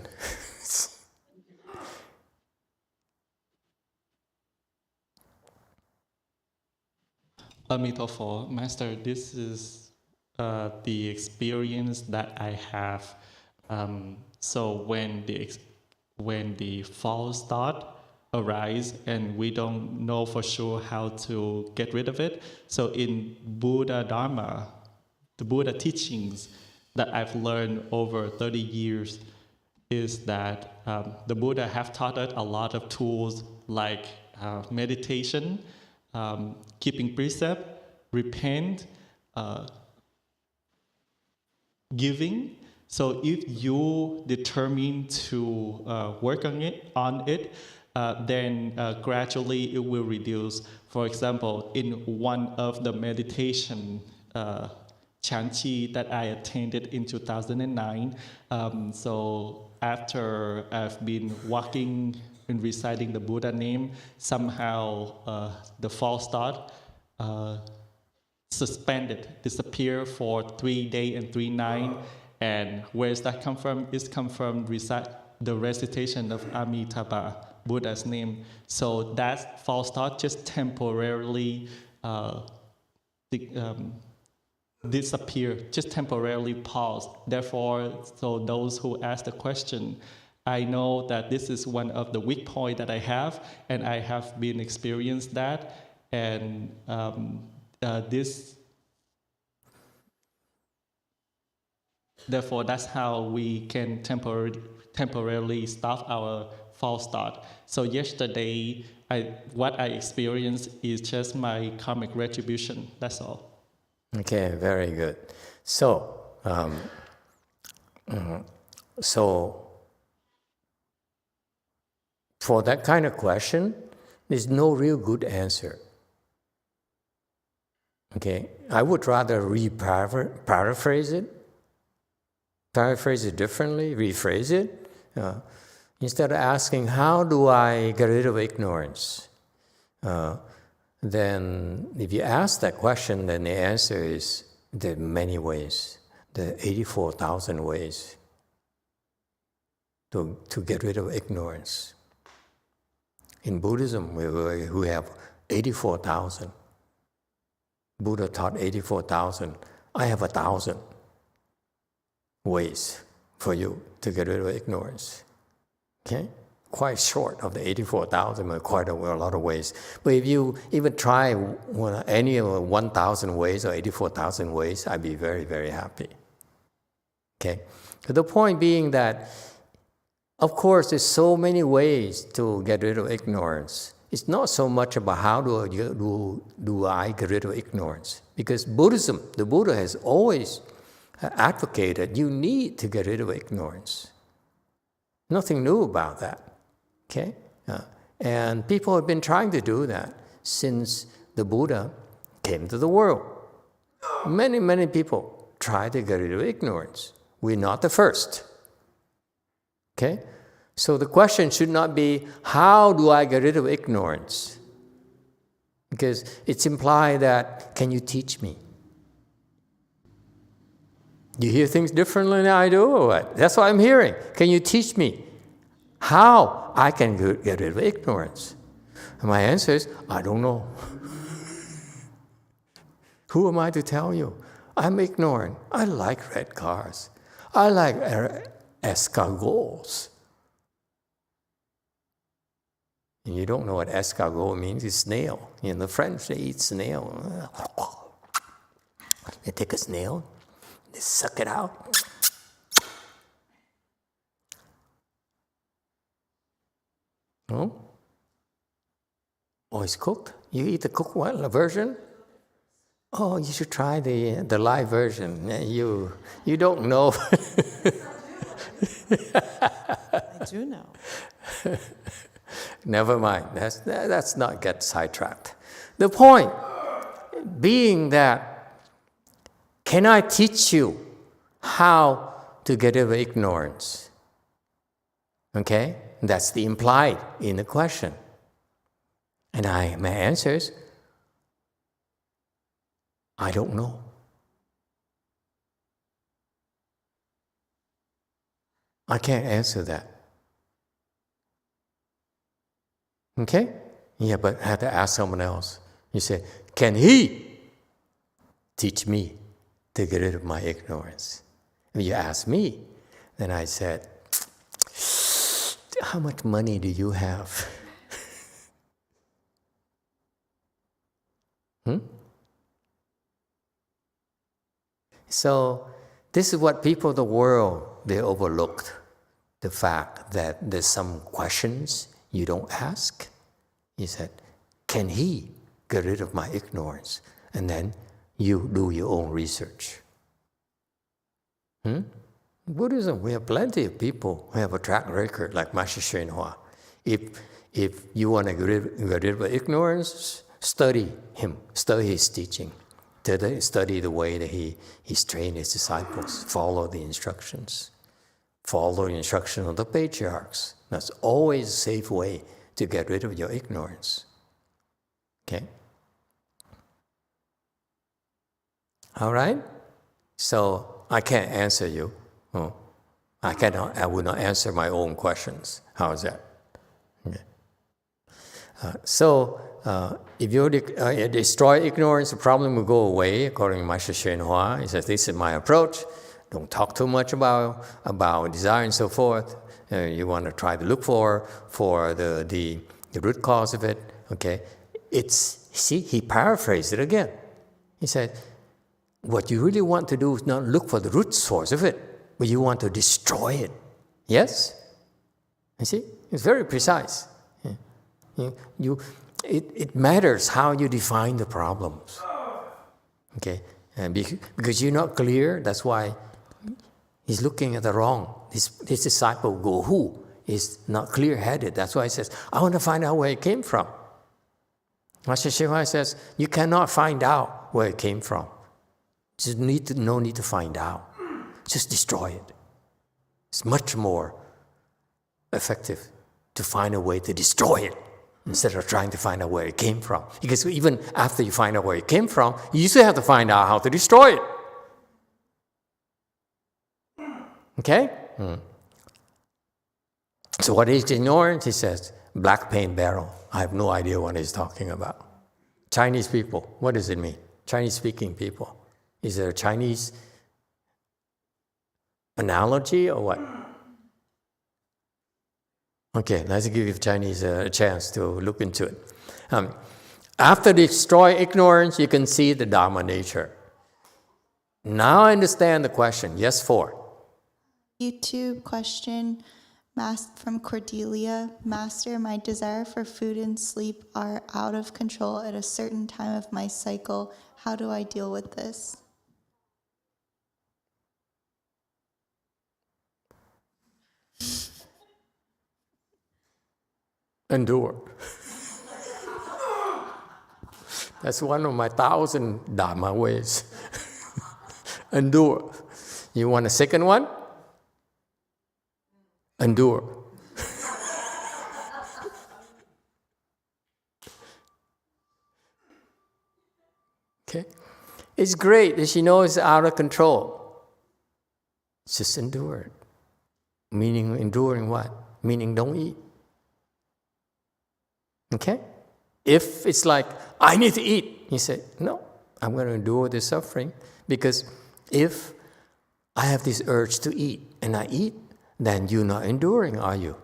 Emitofuo, Master, this is the experience that I have. So when the false thought arise and we don't know for sure how to get rid of it, so in Buddha Dharma, the Buddha teachings that I've learned over 30 years is that the Buddha have taught us a lot of tools like meditation, keeping precept, repent, giving. So if you determine to work on it, then gradually it will reduce. For example, in one of the meditation Chanchi that I attended in 2009, so after I've been walking and reciting the Buddha name, somehow the false thought disappeared for 3 days and 3 nights, And where does that come from? It comes from the recitation of Amitabha, Buddha's name. So that false thought just temporarily disappear, just temporarily pause. Therefore, so those who ask the question, I know that this is one of the weak points that I have, and I have been experienced that, and therefore that's how we can temporarily stop our false thought. So yesterday, what I experienced is just my karmic retribution. That's all. Okay, very good. So, for that kind of question, there's no real good answer. Okay, I would rather paraphrase it differently, rephrase it. Instead of asking, how do I get rid of ignorance? Then if you ask that question, then the answer is there are many ways. There are 84,000 ways to get rid of ignorance. In Buddhism, we have 84,000. Buddha taught 84,000. I have 1,000 ways for you to get rid of ignorance. Okay? Quite short of the 84,000, but quite a lot of ways. But if you even try any of 1,000 ways or 84,000 ways, I'd be very, very happy. Okay? The point being that, of course, there's so many ways to get rid of ignorance. It's not so much about how do I get rid of ignorance. Because Buddhism, the Buddha has always advocated you need to get rid of ignorance. Nothing new about that. Okay? And people have been trying to do that since the Buddha came to the world. Many, many people try to get rid of ignorance. We're not the first. Okay? So the question should not be, how do I get rid of ignorance? Because it's implied that, can you teach me? You hear things differently than I do, or what? That's what I'm hearing. Can you teach me how I can get rid of ignorance? And my answer is, I don't know. Who am I to tell you? I'm ignorant. I like red cars. I like escargots. And you don't know what escargot means. It's snail. In the French, they eat snail. They take a snail, they suck it out. No? Oh, it's cooked? You eat the cooked version? Oh, you should try the live version. You don't know. I do know. Never mind. Let's not get sidetracked. The point being that, can I teach you how to get rid of ignorance? Okay? That's the implied in the question. And my answer is, I don't know. I can't answer that. Okay? Yeah, but I have to ask someone else. You say, can he teach me to get rid of my ignorance? If you ask me, then I said, how much money do you have? So this is what people of the world, they overlooked. The fact that there's some questions you don't ask. He said, can he get rid of my ignorance? And then you do your own research. Buddhism, we have plenty of people who have a track record like Master YongHua. If you want to get rid of ignorance, study him, study his teaching, study the way that he's trained his disciples, follow the instructions. Follow the instruction of the patriarchs. That's always a safe way to get rid of your ignorance. Okay? All right? So I can't answer you. Oh, I will not answer my own questions. How is that? Okay. If you destroy ignorance, the problem will go away, according to Master YongHua. He says, this is my approach. Don't talk too much about desire and so forth. You want to try to look for the root cause of it. Okay, he paraphrased it again. He said, what you really want to do is not look for the root source of it, but you want to destroy it. Yes? You see? It's very precise. It matters how you define the problems. Okay? And because you're not clear, that's why he's looking at the wrong. His disciple, YongHua, is not clear-headed. That's why he says, I want to find out where it came from. Master YongHua says, you cannot find out where it came from. Just no need to find out. Just destroy it. It's much more effective to find a way to destroy it instead of trying to find out where it came from. Because even after you find out where it came from, you still have to find out how to destroy it. Okay? So what is ignorance? He says, black paint barrel. I have no idea what he's talking about. Chinese people, what does it mean? Chinese-speaking people. Is there a Chinese analogy or what? Okay, let's give Chinese a chance to look into it. After destroy ignorance, you can see the Dharma nature. Now I understand the question. Yes, 4. YouTube question from Cordelia. Master, my desire for food and sleep are out of control at a certain time of my cycle. How do I deal with this? Endure. That's one of my 1,000 Dharma ways. Endure. You want a second one? Endure. Okay? It's great that she knows it's out of control. Just endure it. Meaning enduring what? Meaning don't eat. Okay? If it's like, I need to eat, you say, no, I'm going to endure this suffering, because if I have this urge to eat and I eat, then you're not enduring, are you?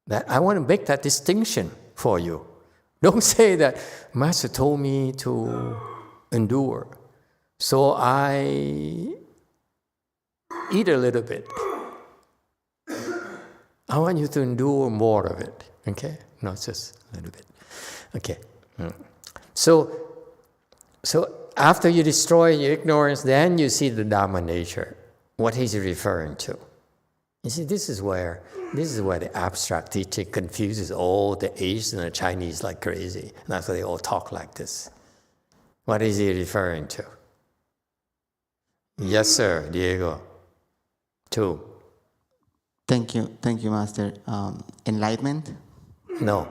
That I want to make that distinction for you. Don't say that Master told me to endure, so I eat a little bit. I want you to endure more of it, okay? Not just a little bit. Okay. So after you destroy your ignorance, then you see the Dharma nature, what he's referring to. You see, this is where the abstract teaching confuses all the Asian and the Chinese like crazy. And that's why they all talk like this. What is he referring to? Yes, sir, Diego. 2. Thank you, Master. Enlightenment? No.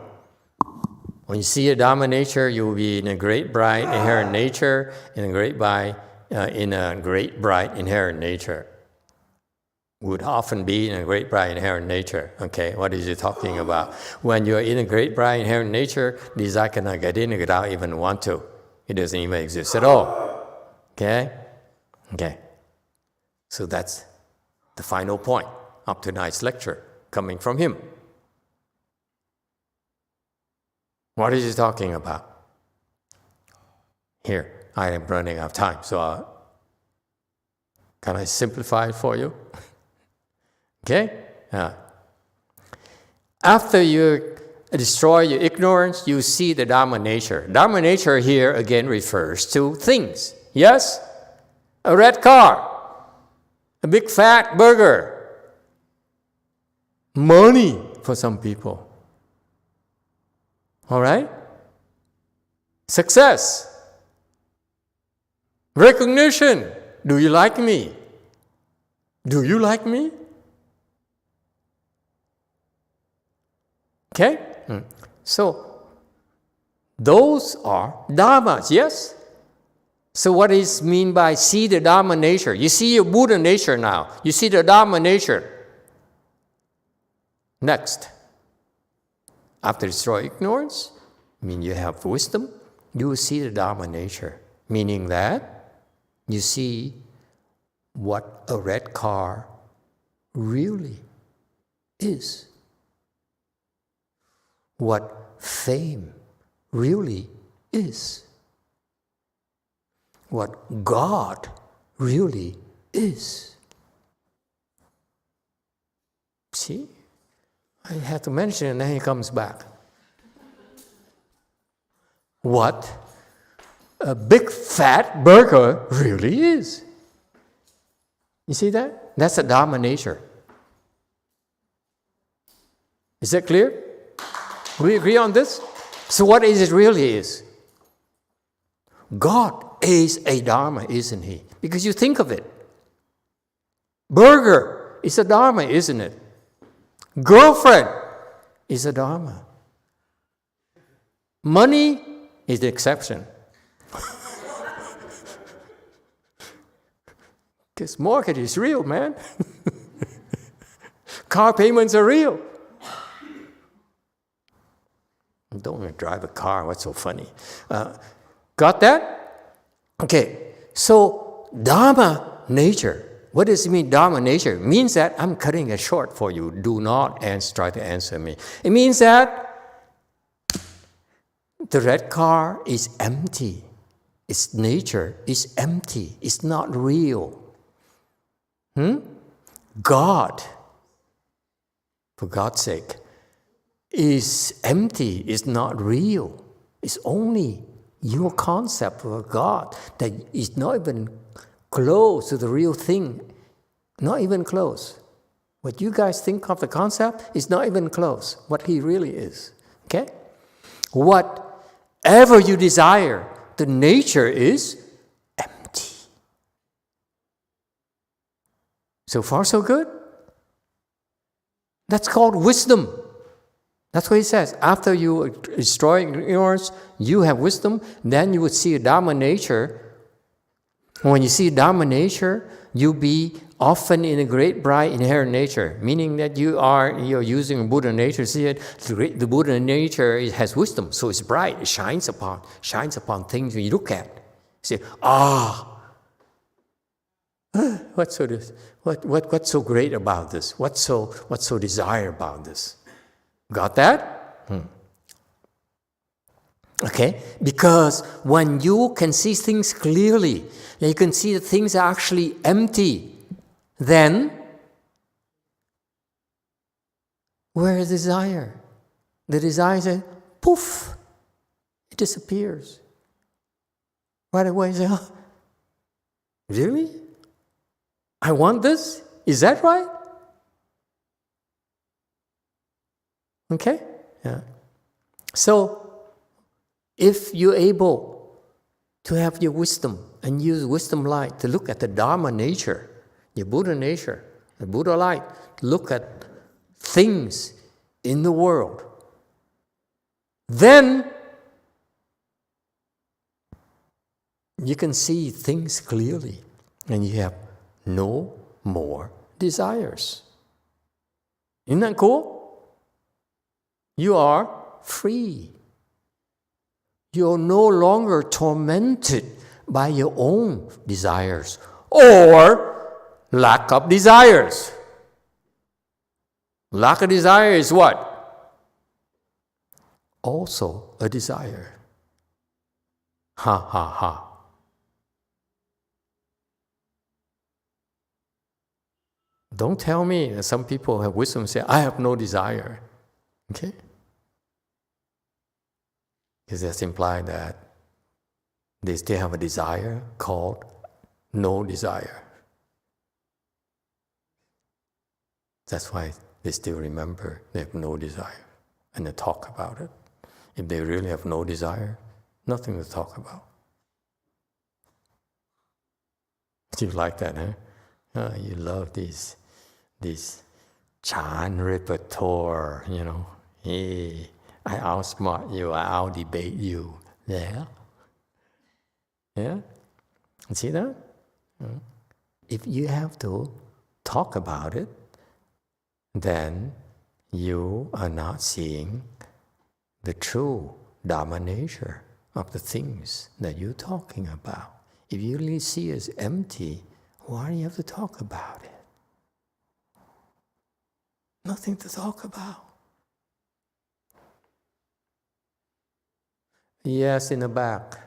When you see a Dharma nature, you will be in a great, bright, inherent nature, in a great, bright, inherent nature. Would often be in a great, bright, inherent nature. Okay, what is he talking about? When you're in a great, bright, inherent nature, desire cannot get in without even want to. It doesn't even exist at all. Okay? Okay. So that's the final point up to tonight's lecture, coming from him. What is he talking about? Here, I am running out of time, so can I simplify it for you? Okay? After you destroy your ignorance, you see the Dharma nature. Dharma nature here again refers to things. Yes? A red car, a big fat burger, money for some people. All right? Success. Recognition. Do you like me? Do you like me? Okay? So, those are dharmas, yes? So what is mean by see the Dharma nature? You see your Buddha nature now. You see the Dharma nature. Next. After destroy ignorance, mean you have wisdom, you will see the Dharma nature. Meaning that you see what a red car really is. What fame really is. What God really is. See? I have to mention it and then he comes back. What a big fat burger really is. You see that? That's the Dharma nature. Is that clear? We agree on this? So what is it really is? God is a Dharma, isn't he? Because you think of it. Burger is a Dharma, isn't it? Girlfriend is a Dharma. Money is the exception. Because mortgage is real, man. Car payments are real. Don't even drive a car. What's so funny? Got that? Okay. So Dharma nature. What does it mean, Dharma nature? It means that I'm cutting it short for you. Do not try to answer me. It means that the red car is empty. Its nature is empty. It's not real. God, for God's sake, is empty. It's not real. It's only your concept of God that is not even close to the real thing. Not even close. What you guys think of the concept is not even close. What he really is. Okay? Whatever you desire, the nature is empty. So far, so good? That's called wisdom. That's what he says. After you destroy ignorance, you have wisdom, then you would see a Dharma nature. When you see Dharma nature, you'll be often in a great, bright, inherent nature, meaning that you're using Buddha nature. See it? The Buddha nature has wisdom, so it's bright. It shines upon things you look at. You say, what's so great about this? What's so desire about this? Got that? Okay? Because when you can see things clearly, and you can see that things are actually empty, then where is desire? The desire says, poof, it disappears. Right away you say, really? I want this? Is that right? Okay? Yeah. So, if you're able to have your wisdom and use wisdom light to look at the Dharma nature, your Buddha nature, the Buddha light, look at things in the world, then you can see things clearly and you have no more desires. Isn't that cool? You are free. You're no longer tormented by your own desires or lack of desires. Lack of desire is what? Also a desire. Ha ha ha. Don't tell me that some people have wisdom and say, I have no desire. Okay? Because that's implied that they still have a desire called no desire. That's why they still remember they have no desire and they talk about it. If they really have no desire, nothing to talk about. You like that, huh? You love this chant repertoire, you know. Hey, I outsmart you, I outdebate you. Yeah? Yeah? See that? If you have to talk about it, then you are not seeing the true Dharma nature of the things that you're talking about. If you really see it as empty, why do you have to talk about it? Nothing to talk about. Yes, in the back.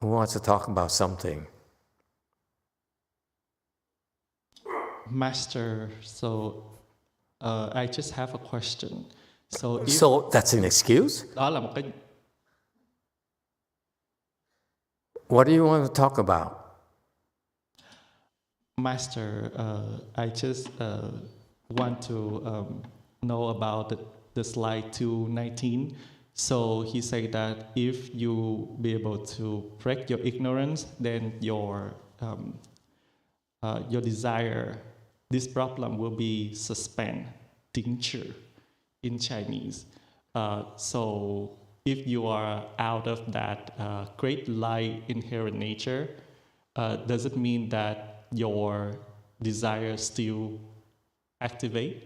Who wants to talk about something? Master, so I just have a question. So that's an excuse? đó là một cái What do you want to talk about? Master, I just want to know about the slide 219. So he said that if you be able to break your ignorance, then your desire, this problem will be suspend, 停止 in Chinese. So if you are out of that great light inherent nature, does it mean that your desire still activate?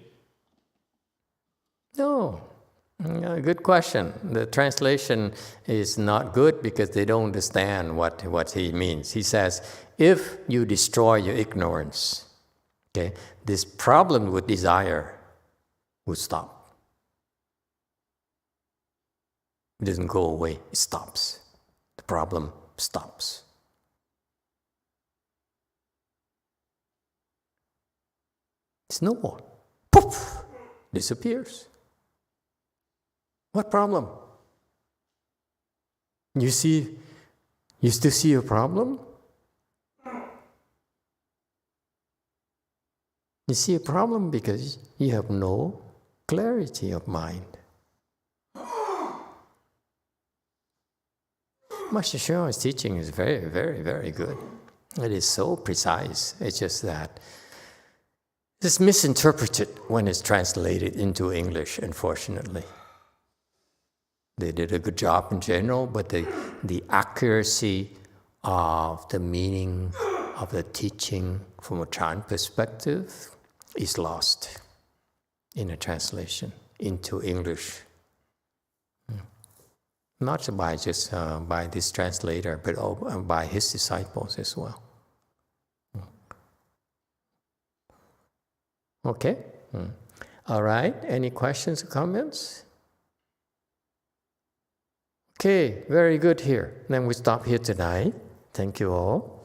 No. Good question. The translation is not good because they don't understand what he means. He says, if you destroy your ignorance, okay, this problem with desire will stop. It doesn't go away, it stops. The problem stops. It's no more. Poof! Disappears. What problem? You still see a problem? You see a problem because you have no clarity of mind. Master Hsu's teaching is very, very, very good. It is so precise. It's just that it's misinterpreted when it's translated into English, unfortunately. They did a good job in general, but the accuracy of the meaning of the teaching from a Chan perspective is lost in a translation into English. Not by just by this translator, but by his disciples as well. Okay? All right, any questions or comments? Okay, very good here. Then we stop here tonight. Thank you all.